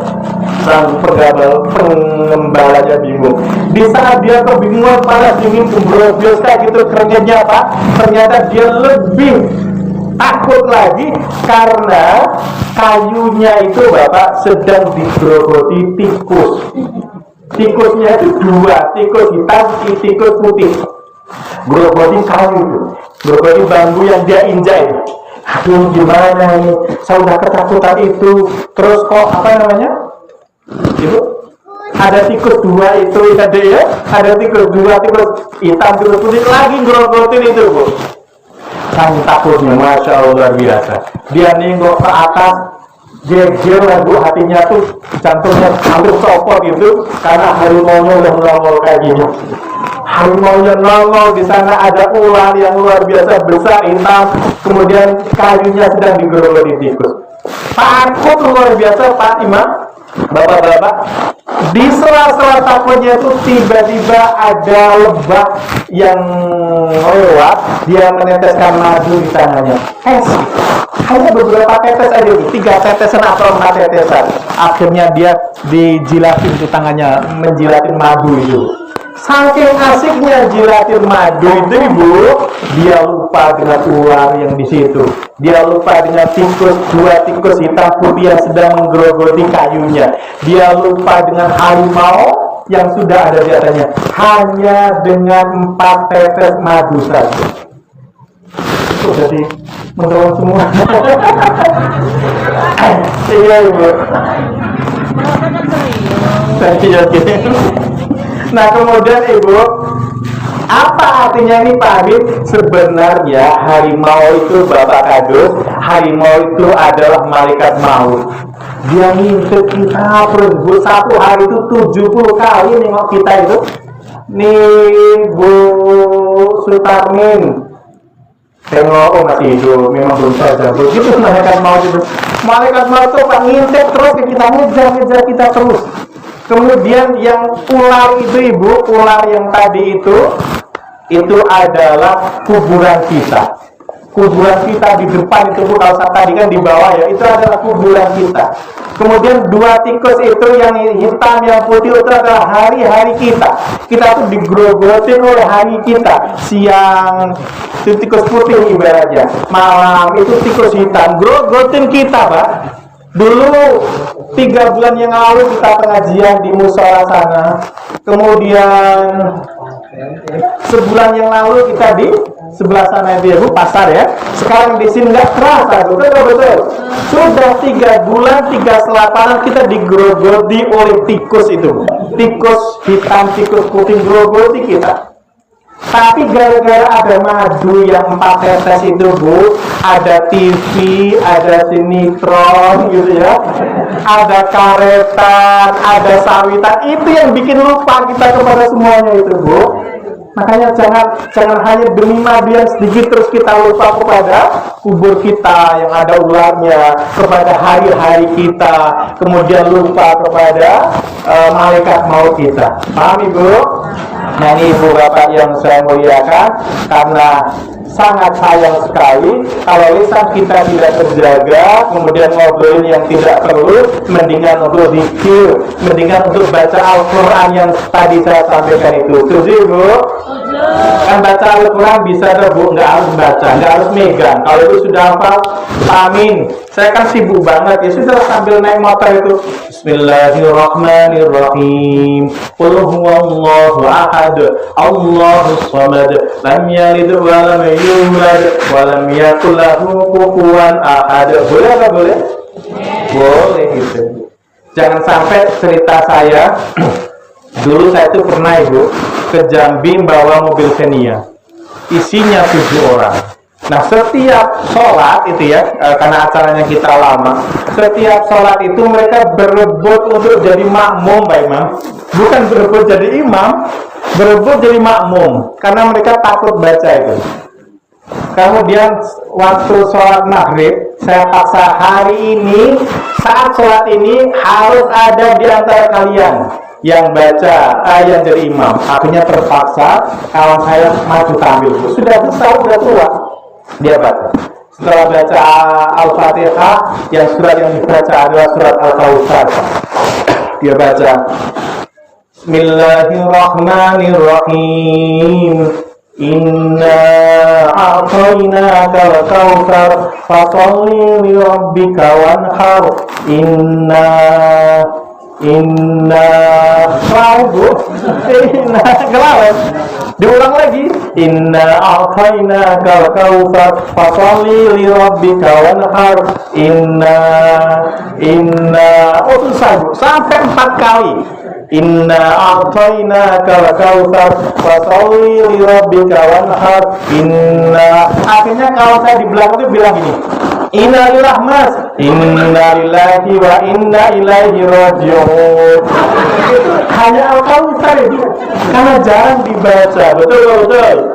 Sang pengembalanya bingung. Di saat dia kebingungan, panas dingin, gembrobos kayak gitu, ternyata apa? Ternyata dia lebih takut lagi karena kayunya itu Bapak sedang digerogoti tikus. Tikusnya itu dua, tikus hitam, tikus putih. Gerogoti kayu itu, gerogoti bambu yang dia injak. Aduh, gimana ini? Saya udah ketakutan itu. Terus kok apa namanya? Ibu, ada tikus dua itu tadi ya, ada tikus dua, tikus hitam, tikus putih lagi gerogotin itu Bu. Sang takutnya, masya Allah luar biasa. Dia nengok ke atas, jejer lah Bu, hatinya tuh jantungnya hampir copot gitu, karena harimaunya udah nongol kayak gini. Harimaunya nongol, di sana ada ular yang luar biasa besar hitam, kemudian kayunya sedang digerogoti tikus. Takut luar biasa Pak Imam. Bapak-bapak, di sela-sela takutnya itu tiba-tiba ada lebah yang lewat, dia meneteskan madu di tangannya. Hanya beberapa tetes aja, 3 tetesan atau 4 tetesan. Akhirnya dia dijilatin di tangannya, menjilatin madu itu. Saking asiknya jilatin madu itu Ibu, dia lupa dengan ular yang di situ. Dia lupa dengan tikus, 2 tikus hitam putih yang sedang menggerogoti kayunya. Dia lupa dengan harimau yang sudah ada di atasnya. Hanya dengan 4 tetes madu saja. Itu jadi menolong semua. Iya Ibu. Nah kemudian Ibu, apa artinya ini Pak Habib? Sebenarnya harimau itu Bapak Kadus, harimau itu adalah malaikat maut. Dia ngintip kita terus satu hari itu 70 kali nengok kita itu. Nih Bu Sutarmin, tengok masih hidup, memang belum saja. Begitu malaikat maut itu. Malaikat maut itu Pak ngintip terus ke kita, ngejar kita terus. Kemudian yang ular itu Ibu, ular yang tadi itu adalah kuburan kita. Kuburan kita di depan itu Bu, kalau tadi kan di bawah ya, itu adalah kuburan kita. Kemudian 2 tikus itu yang hitam, yang putih itu adalah hari-hari kita. Kita tuh digrogotin oleh hari kita. Siang itu tikus putih ibaratnya, malam itu tikus hitam, grogotin kita Pak. Dulu 3 bulan yang lalu kita pengajian di musola sana. Kemudian sebulan yang lalu kita di sebelah sana itu ya Bu, pasar ya. Sekarang di sini nggak terasa, betul. Sudah 3 bulan 3 selapanan kita digerogoti oleh tikus itu. Tikus hitam, tikus putih gerogoti kita. Tapi gara-gara ada madu yang 4 tetes itu Bu, ada TV, ada sinetron gitu ya, ada karetan, ada sawitan, itu yang bikin lupa kita kepada semuanya itu Bu. Makanya jangan hanya demi madu yang sedikit terus kita lupa kepada kubur kita yang ada ularnya, kepada hari-hari kita, kemudian lupa kepada malaikat maut kita. Paham Ibu? Nah ini Ibu Bapak yang saya muliakan, karena sangat sayang sekali kalau lisan kita tidak terjaga, kemudian ngobrolin yang tidak perlu, mendingan untuk zikir, mendingan untuk baca Al-Quran yang tadi saya sampaikan itu. Setuju Ibu? Kan baca Al-Quran bisa Bu, nggak harus baca, nggak harus megang. Kalau itu sudah hafal, amin. Saya kan sibuk banget, ya sudah sambil naik motor itu Bismillahirrahmanirrahim. Qul huwallahu ahad, Allahus samad, lam yalid wa lam yulad wa lam yakul lahu kufuwan ahad. Boleh apa boleh? Boleh itu. Jangan sampai cerita saya dulu saya itu pernah Ibu ke Jambi bawa mobil Xenia, isinya 7 orang. Nah setiap sholat itu ya, karena acaranya kita lama, setiap sholat itu mereka berebut untuk jadi makmum Pak Imam. Bukan berebut jadi imam, berebut jadi makmum, karena mereka takut baca itu. Kemudian waktu sholat maghrib, saya paksa hari ini, saat sholat ini harus ada di antara kalian yang baca, yang jadi imam. Akhirnya terpaksa kawan saya maju tampil. Sudah besar, sudah tua, dia baca. Setelah baca Al-Fatihah, yang surat yang dibaca adalah surat Al-Kautsar. Dia baca Bismillahirrahmanirrahim. Inna a'tainaka al-kautsar fasholli li rabbika wanhar. Kelawat. Diulang lagi. Inna a'tainaka al-kautsar fasholli li rabbika wanhar. Oh susah Bu, sampai 4 kali. Inna a'tainaka al-kautsar fasholli li rabbika wanhar. Akhirnya kalau saya di belakang itu bilang gini, Innalillah mas, innalillahi wa inna ilaihi raji'un. Itu hanya Al-Kautsar itu, karena jarang dibaca. Betul.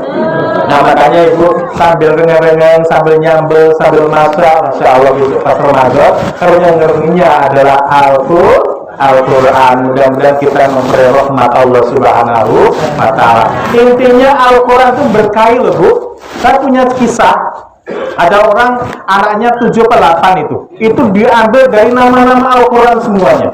Nah makanya Ibu sambil rengang-rengang, sambil nyambel, sambil masak, Masya Allah gitu pas Ramadan, kalau yang ngeringinya adalah Al-Quran. Mudah-mudahan kita memperoleh rahmat Allah Subhanahu wa Ta'ala. Intinya Al-Quran itu berkah loh Bu. Saya punya kisah. Ada orang anaknya 7 atau 8 itu diambil dari nama-nama Al-Quran semuanya.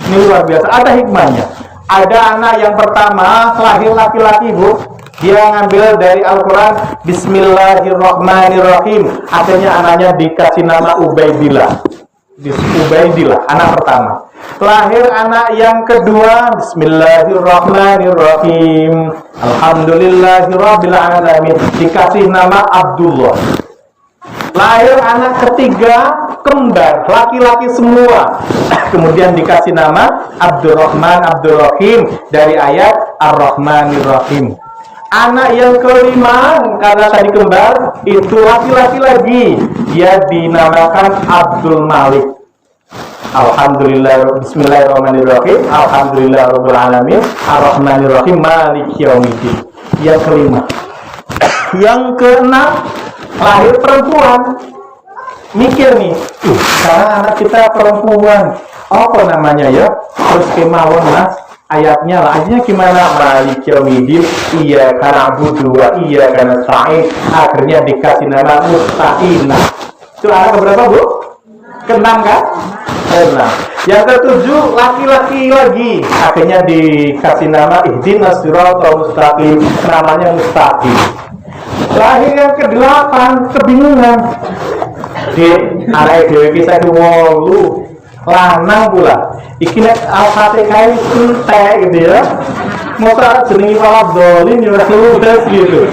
Ini luar biasa, ada hikmahnya. Ada anak yang pertama lahir laki-laki Bu, dia ngambil dari Al-Quran Bismillahirrahmanirrahim. Akhirnya anaknya dikasih nama Ubaidillah, anak pertama. Lahir anak yang kedua Bismillahirrahmanirrahim, Alhamdulillahirabbil alamin, dikasih nama Abdullah. Lahir anak ketiga kembar, laki-laki semua. Kemudian dikasih nama Abdurrahman Abdurrahim dari ayat Ar-Rahmanir-Rahim. Anak yang kelima karena tadi kembar itu laki-laki lagi, dia dinamakan Abdul Malik. Alhamdulillah, Bismillahirrahmanirrahim, Alhamdulillahirabbil alamin, Ar-Rahmanir-Rahim, Maliki yaumiddin. Yang kelima. Yang keenam lahir perempuan. Mikir nih, sekarang anak kita perempuan, apa namanya ya? Terus kemauan mas, ayatnya lah, ayatnya gimana? Maliki yaumiddin, iya karena na'budu wa iya karena nasta'in. Akhirnya dikasih nama Mustaqinah. Itu anak berapa Bu? Keenam kan? Keenam. Yang ketujuh laki-laki lagi, akhirnya dikasih nama Ihdinas Siratal Mustaqim, namanya Mustaqim. Lahir yang ke-8 kebingungan. Di arek dhewe iki saiki 8 lanang pula. Iki nek Al-Fatihah entek gitu ya. Mosok jenenge waladolin ya wis ludes gitu.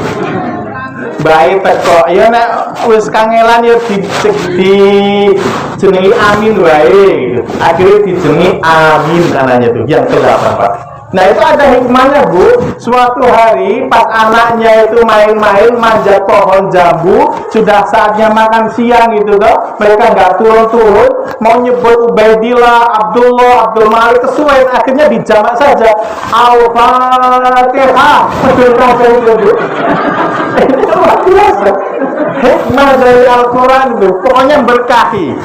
Baik teko ya nek wis kangelan ya di jenenge Amin wae gitu. Akhirnya dijenengi Amin anaknya tuh yang ke-8 Pak. Nah itu ada hikmahnya Bu. Suatu hari pas anaknya itu main-main manjat pohon jambu, sudah saatnya makan siang gitu toh, mereka nggak turun-turun, mau nyebut Ubaidillah, Abdullah, Abdul Malik kesuwen, akhirnya dijamak saja Al-Fatihah. Ini luar biasa. Hikmah dari Al-Quran itu pokoknya berkahi.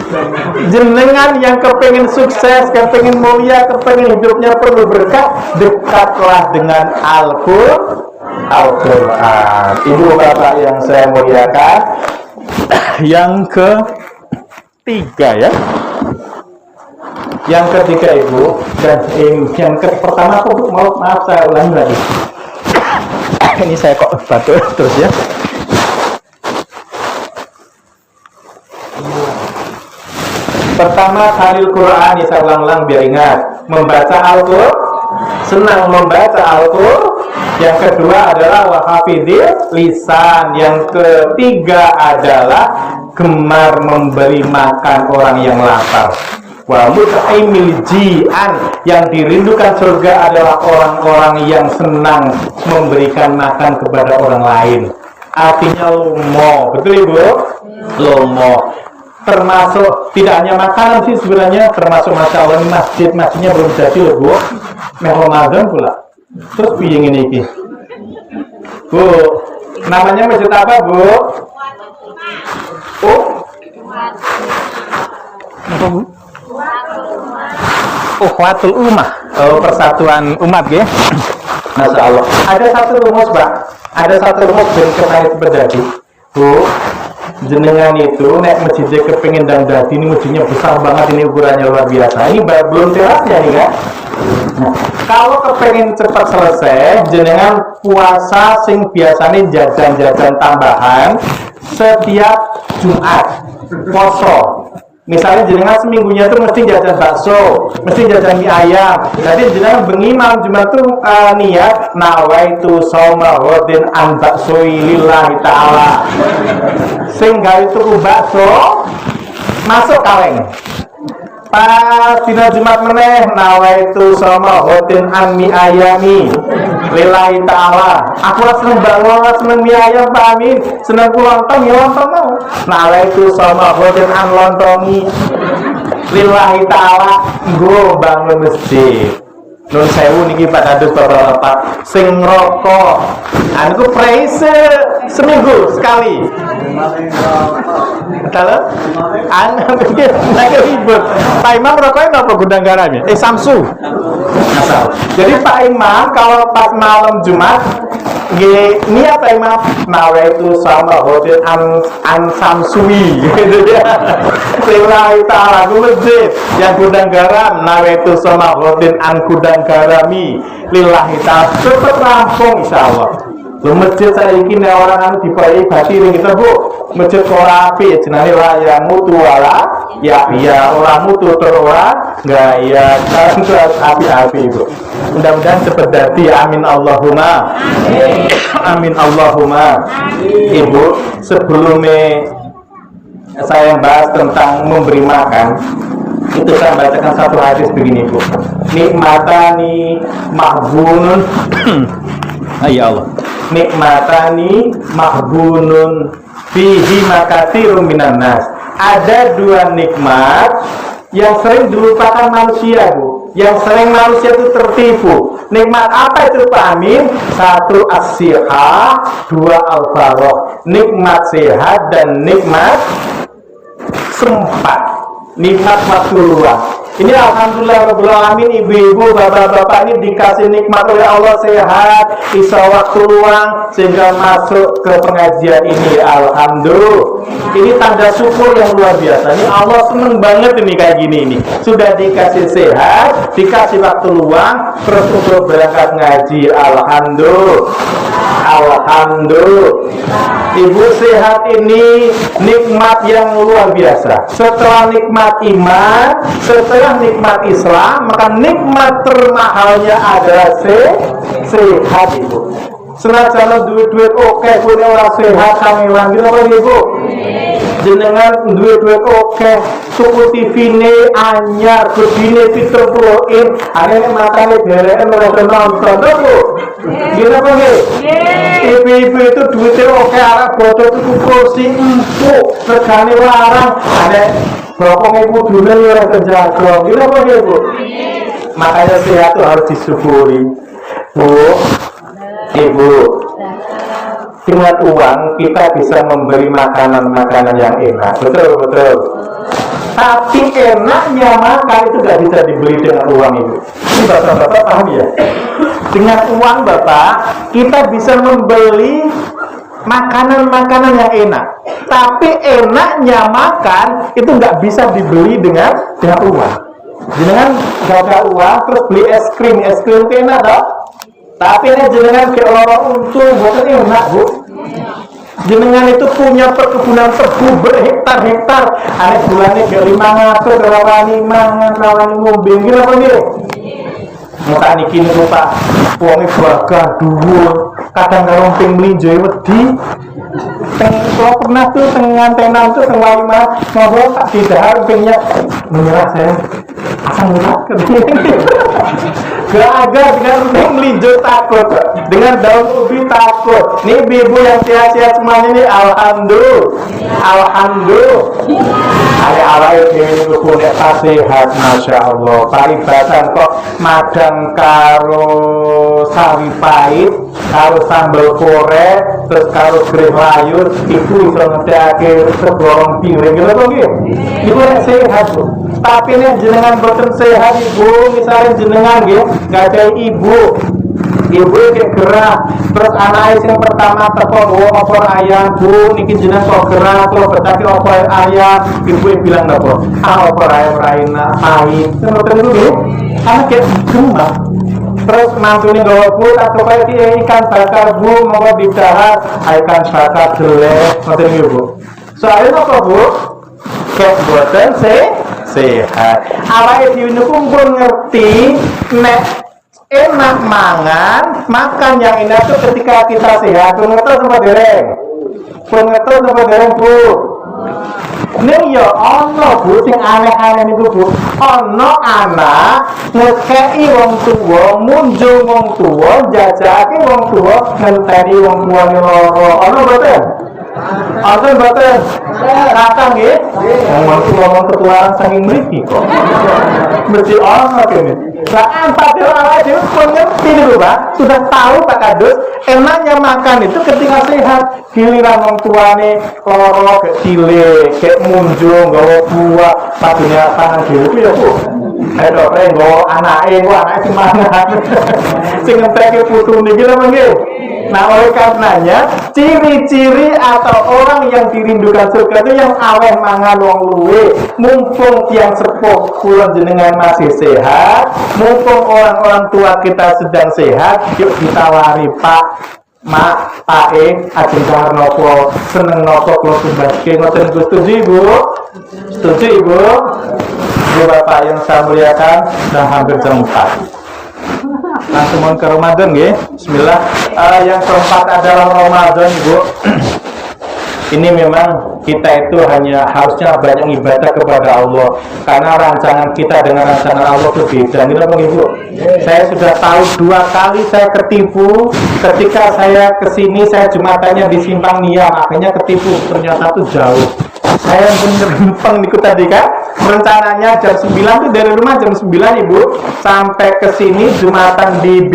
Jenengan yang kepengen sukses, kepengen mulia, kepengen hidupnya perlu berkah, dekatlah dengan Al-Quran. Ibu bapak yang saya muliakan, yang ketiga ya, yang ketiga ibu, dan yang pertama aku maaf saya ulangi lagi. Ini saya kok batuk terus ya. Pertama, Khalil Quran, saya ulang-ulang biar ingat. Membaca Al-Quran, senang membaca Al-Quran. Yang kedua adalah wahafidhil lisan. Yang ketiga adalah gemar memberi makan orang yang lapar. Wa mut'imil ji'an, yang dirindukan surga adalah orang-orang yang senang memberikan makan kepada orang lain. Artinya lomo, betul Ibu? Lomo. Termasuk tidak hanya makanan sih sebenarnya, termasuk Masya Allah ini masjidnya belum jadi loh Bu, Ramadan pula. Terus piye ngene iki Bu, namanya masjid apa Bu? Apa Bu? Ukhuwatul Ummah. Oh, persatuan umat ya. Masya Allah. Ada satu rumus Pak, ada satu rumus ben kesanit terjadi Bu. Jenengan itu nek masjidnya kepengin dan dadi ini masjidnya besar banget, ini ukurannya luar biasa. Ini belum terasnya nih kan. Nah, kalau kepengin cepat selesai, jenengan puasa sing biasanya jajan-jajan tambahan setiap Jumat poso. Misalnya jenengan seminggunya tuh mesti jajan bakso, mesti jajan mie ayam. Jadi jenengan bengi malam Jumat tuh niat nawaitu shauma ghadin an baksoi lillahi ta'ala. Sehingga itu bakso masuk kaleng. Pas dina Jumat meneh nawaitu shauma ghadin an mie ayami lillahi ta'ala. Aku seneng banget, seneng mie ayam Pak Amin, seneng lontong ya lontong mau. Nawaitu shauma ghadin an lontongi lillahi ta'ala, nggo bangun masjid. Nun sewu niki Pak Adus bapak-bapak sing ngrokok anu praise seminggu sekali. Kalau anak pikir lagi ribut. Pak Imam rokoknya apa gudang garamnya? Samsu. Asal. Jadi Pak Imam kalau pas malam Jumat niat Pak Imam nawaitu sama hotel an samsui gitu ya. Lillahi ta'ala ku masjid yang gudang garam nawaitu sama hotel an gudang garami lillahi ta'ala cepet rampung insyaallah. Lu masjid saya ini orang anu dipakai batin kita Bu. Masjid ora api jenenge la ya mutu wala ya orang mutu terora gaya kan api-api Bu. Mudah-mudahan cepat dadi amin Allahumma. Amin Allahumma. Ibu, sebelumnya saya bahas tentang memberi makan, itu saya bacakan satu hadis begini Bu. Nikmatani mahbunun ya Allah. Nikmatani mahbunun fihi makatsirun minan nas. Ada dua nikmat yang sering dilupakan manusia Bu, yang sering manusia itu tertipu. Nikmat apa itu Pak Amin? Satu as-sihah, dua al-farah. Nikmat sehat dan nikmat sempat, nikmat waktu luang. Ini alhamdulillah rabbil alamin, ibu-ibu, bapak-bapak ini dikasih nikmat oleh Allah sehat, bisa waktu luang sehingga masuk ke pengajian ini. Alhamdulillah. Ini tanda syukur yang luar biasa. Ini Allah seneng banget ini kayak gini ini. Sudah dikasih sehat, dikasih waktu luang, terus untuk berangkat ngaji. Alhamdulillah. Alhamdulillah. Ibu sehat ini nikmat yang luar biasa. Setelah nikmat iman, setelah nikmat Islam, maka nikmat termahalnya adalah sehat Ibu. Senajan duit-duit oke punya orang sehat kami lagi apa Ibu? jenengan duwe oke, tuku TV-ne anyar, gedine 70 in, aneh matane dereken ora nonton to, Bu. Gila apa nggih? Ibu-ibu itu duitnya oke, arek bodoh tuku kursi empuk, regane larang, aneh bokong ibu dulu ora terjaga. Gila apa nggih, Bu? Makanya sehat itu harus disyukuri, Bu. Ibu, dengan uang kita bisa membeli makanan-makanan yang enak, betul. Tapi enaknya makan itu gak bisa dibeli dengan uang itu. Ini bapak-bapak paham ya? Dengan uang Bapak, kita bisa membeli makanan-makanan yang enak. Tapi enaknya makan itu gak bisa dibeli dengan uang. Jenengan gak ada uang terus beli es krim itu enak toh? Tapi ini jenengan kayak orang untung, bukan enak, Bu. Jenengan itu punya perkebunan tebu berhektar-hektar, aneh bulannya ke 500, rawani mangan, rawani ngombe, gila apa nih? Muka niki niku Pak, wonge bagah dhuwur, kadang karo ping mlinjo wedi. Kalau pernah tuh tengah tenan tuh tengah lima ngobrol Pak didahar pingnya menyerah saya akan menyerah gagah dengan ping mlinjo takut, dengan daun ubi takut. Nih ibu yang sehat-sehat semuanya nih, alhamdulillah. Ada awal ini punya sehat, masya Allah. Paribatan kok madang karo sawi pahit, karo sambal korek, terus karo greh layur, ibu bisa ngedake seborong piring gitu kok gitu. Ibu yang sehat, Bu. Tapi ini jenengan boten sehat, Ibu. Misalnya jenengan gitu, nggak ada ibu kayak gerah, terus anak yang pertama teko bawa opor ayam, Bu niki jenengan kok gerah, kalau betake opor ayam, ibu yang bilang napa? Opor ayam raina pahit. Seperti itu gitu. Anak kayak gembak. Terus mantune gawa Bu atau kayak ikan bakar Bu mau didahar, ikan bakar jelek, ngoten niku Bu. Soalnya apa Bu? Kayak boten sehat. Awake dhewe niku pun ngerti nek enak makan yang enak itu ketika kita sehat. Pun ngerti sama dereng Bu. Nih ya ono Bu sing aneh-aneh niku Bu. Ono anak ngekei wong tuwa, munjung wong tuwa, jajake wong tuwa, ngenteni wong tuwane lara. Ono mboten? Aten mboten. Kakang nggih. Wong tuwa ketuaan saking mriki kok. Mesti ono kene. Lah empat orang itu pun ngerti dulu Pak, sudah tahu Pak Kadus, enaknya makan itu ketika sehat. Giliran wong tuane loro kecile, kayak munjung, gawa buah, padunya tangan dhewe ya Bu. Ayo nggawa anake semangat. Sing ngenteke putune iki lho nggih. Nah, oleh karenanya ciri-ciri atau orang yang dirindukan surga itu yang aweh mangan wong luwe. Mumpung tiang sepuh kula jenengan masih sehat, mumpung orang-orang tua kita sedang sehat, yuk ditawari Pak, Mak, Pak ajeng dahar nopo, seneng nopo kula tumbaske ngoten Gus. Setuju Ibu? Setuju Ibu? Ibu Bapak yang saya muliakan, sudah hampir jam 4. Langsung mau ke Ramadan ya. Bismillah. Yang keempat adalah Ramadan, Ibu. Ini memang kita itu hanya harusnya banyak ibadah kepada Allah, karena rancangan kita dengan rancangan Allah itu beda. Ini apa Ibu? Saya sudah tahu 2 kali saya ketipu. Ketika saya kesini, saya jumatannya di Simpang Nia, akhirnya ketipu. Ternyata itu jauh. Saya bener-bener niku tadi kan, rencananya jam 9 itu dari rumah jam 9 Ibu, sampai ke sini jumatan di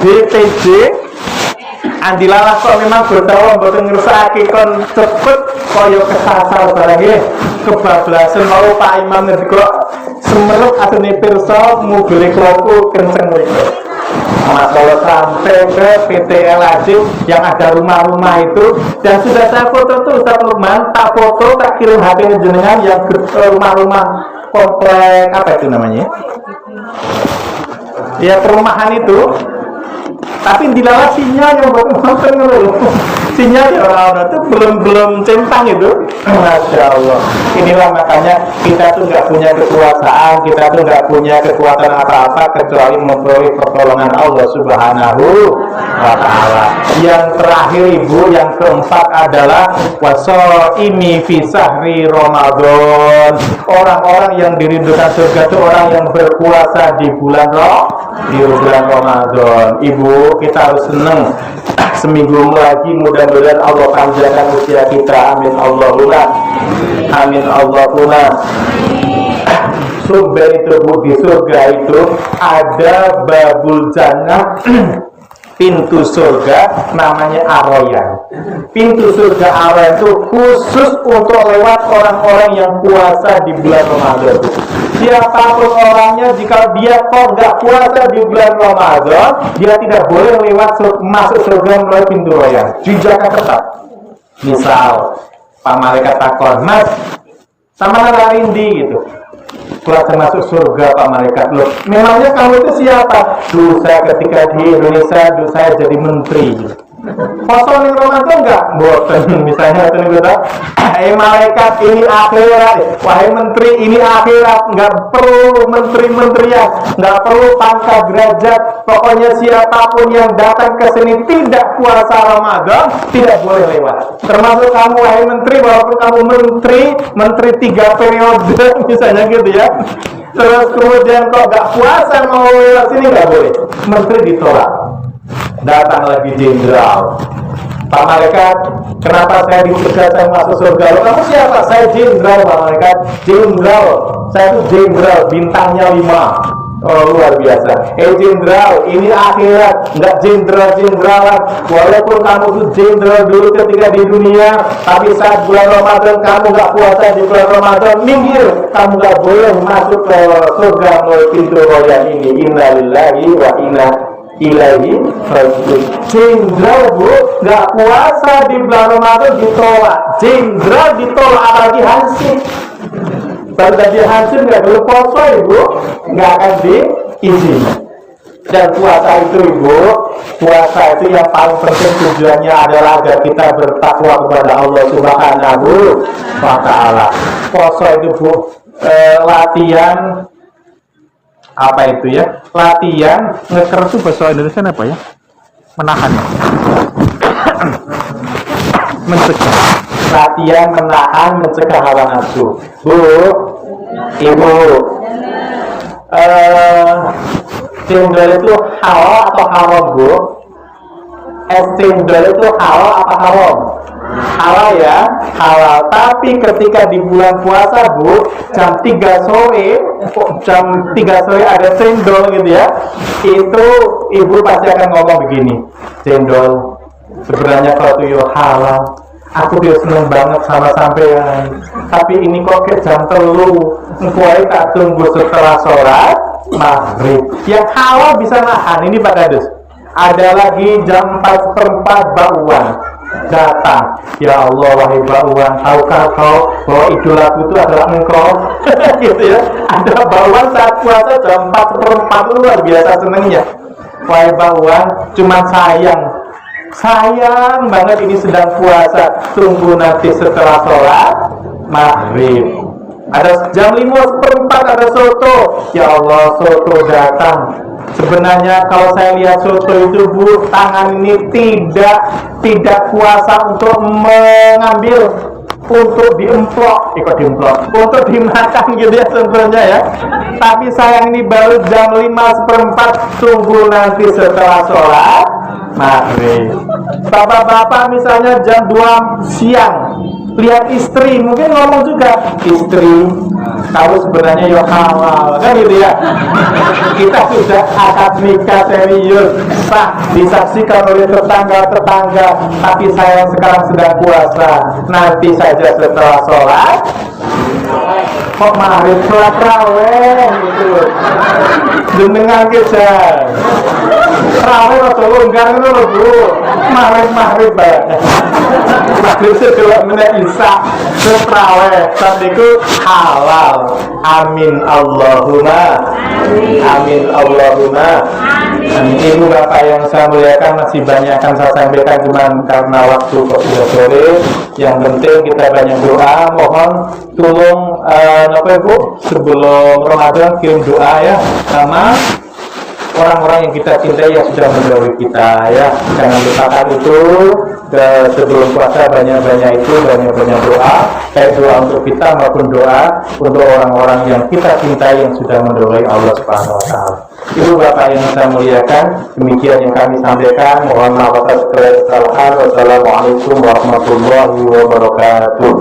BPJ andilalah kok memang bertawa mboten ngersake kon cepet kaya kesasar barang nggih, kebablasan mau Pak Imam ngendika semerep asune pirsa mobil kloku kenceng mriku. Masalah sampai ke PTL Ajib yang ada rumah-rumah itu, dan sudah saya foto tuh Ustaz Lukman, tak foto, tak kirim HP jenengan yang rumah-rumah komplek apa itu namanya? Ya perumahan itu Tapi dilalah sinyalnya buat nonton dulu. Sinyal ya orang itu belum centang itu. Masya Allah. Inilah makanya kita tuh nggak punya kekuasaan, kita tuh nggak punya kekuatan apa-apa kecuali memperoleh pertolongan Allah Subhanahu wa Ta'ala. Yang terakhir ibu, yang keempat adalah wasoimi fi sahri Ramadan. Orang-orang yang dirindukan surga itu orang yang berpuasa di bulan Ramadan. Ibu, kita harus senang. Seminggu lagi mudah-mudahan Allah panjangkan usia kita. Amin Allahumma. Amin Allahumma. Surga itu, di surga itu ada babul jannah. Pintu surga namanya Ar-Rayyan. Pintu surga Ar-Rayyan itu khusus untuk lewat orang-orang yang puasa di bulan Ramadan. Siapapun orangnya, jika dia kok nggak puasa di bulan Ramadan, dia tidak boleh masuk surga melalui pintu Rayyan. Dijaga ketat. Misal Pak Malaikat takon, Mas, sama narindi gitu, keluar masuk surga Pak Malaikat. Loh, memangnya kamu itu siapa? Dulu saya ketika di Indonesia, dulu saya jadi menteri. Kosong Ramadan enggak? Boten. Misalnya wahai malaikat ini akhirat, wahai menteri ini akhirat, enggak perlu menteri-menterian, enggak perlu pangkat derajat. Pokoknya siapapun yang datang ke sini tidak puasa Ramadan tidak boleh lewat. Termasuk kamu wahai menteri, walaupun kamu menteri 3 periode misalnya gitu ya. Terus kemudian kok enggak puasa mau lewat sini enggak boleh. Menteri ditolak. Datang lagi jenderal, Pak Malaikat, kenapa saya dipecat, saya masuk surga? Loh, kamu siapa? Saya jenderal Pak Malaikat. Jenderal, saya itu jenderal, bintangnya 5. Oh, luar biasa. Jenderal, ini akhirat, nggak jenderal-jenderalan. Walaupun kamu itu jenderal dulu ketika di dunia, tapi saat bulan Ramadan kamu nggak puasa di bulan Ramadan, minggir, kamu nggak boleh masuk ke surga melalui pintu Rayyan ini. Innalillahi wa inna ilaihi raji'un. Jenderal bu, nggak puasa di bulan Ramadan ditolak. Jenderal ditolak, apalagi hansip. Kalau tadi hansip nggak boleh puasa ibu, nggak akan diizinkan. Dan puasa itu ibu, puasa itu yang paling penting tujuannya adalah agar kita bertakwa kepada Allah Subhanahu wa Ta'ala. Puasa itu bu, latihan apa itu ya? Latihan ngeker itu bahasa Indonesia apa ya? Menahan ya? Mencegah. Latihan menahan, mencegah hawa nafsu. Bu, ibu, cendol itu halal atau haram bu? Es cendol itu halal atau haram? Halal ya, halal. Tapi ketika di bulan puasa bu, jam 3 sore ada cendol gitu ya, itu ibu pasti akan ngomong begini, cendol sebenarnya kalau itu halal, aku dia seneng banget sama sampean, tapi ini kok ke jam 3, engkau tak tunggu setelah sholat maghrib. Yang halal bisa nahan. Ini Pak Kadus, ada lagi jam 4:04 bakwan datang. Ya Allah, wahai bakwan, tahukah kau bahwa idolaku itu adalah engkau? Gitu ya. Ada bakwan saat puasa jam 4:04, luar biasa senengnya. Wahai bakwan, cuman sayang banget ini sedang puasa, tunggu nanti setelah sholat maghrib. Ada jam 5:04 ada soto. Ya Allah, soto datang. Sebenarnya kalau saya lihat soto itu bu, tangan ini tidak kuasa untuk mengambil, untuk diemplok, untuk dimakan gitu ya sebenarnya ya. Tapi sayang ini baru jam 5:04, tunggu nanti setelah sholat maghrib. Bapak-bapak misalnya jam 2 siang lihat istri, mungkin ngomong juga, istri kamu sebenarnya ya halal kan gitu ya. Kita sudah akad nikah serius, sah, disaksikan oleh tetangga-tetangga, tapi saya sekarang sedang puasa. Nanti saja setelah sholat kok maghrib sholat raweh gitu dengan kejar raweh atau longgar itu loh bu, maghrib banget. Maghrib setelah menit isya setraweh, tapi itu halal. Amin Allahumma Amin Allahumma. Amin. Ibu bapak yang saya muliakan, masih banyak akan saya sampaikan, cuman karena waktu kok sudah sore. Yang penting kita banyak doa. Mohon tolong Bu, sebelum Ramadan kirim doa ya sama orang-orang yang kita cintai yang sudah mendahului kita ya. Jangan lupakan itu. Sebelum puasa banyak-banyak doa, baik doa untuk kita maupun doa untuk orang-orang yang kita cintai yang sudah mendahului Allah Subhanahu wa taala. Ibu bapak yang saya muliakan, demikian yang kami sampaikan. Mohon maaf atas segala kesalahan. Wassalamualaikum warahmatullahi wabarakatuh.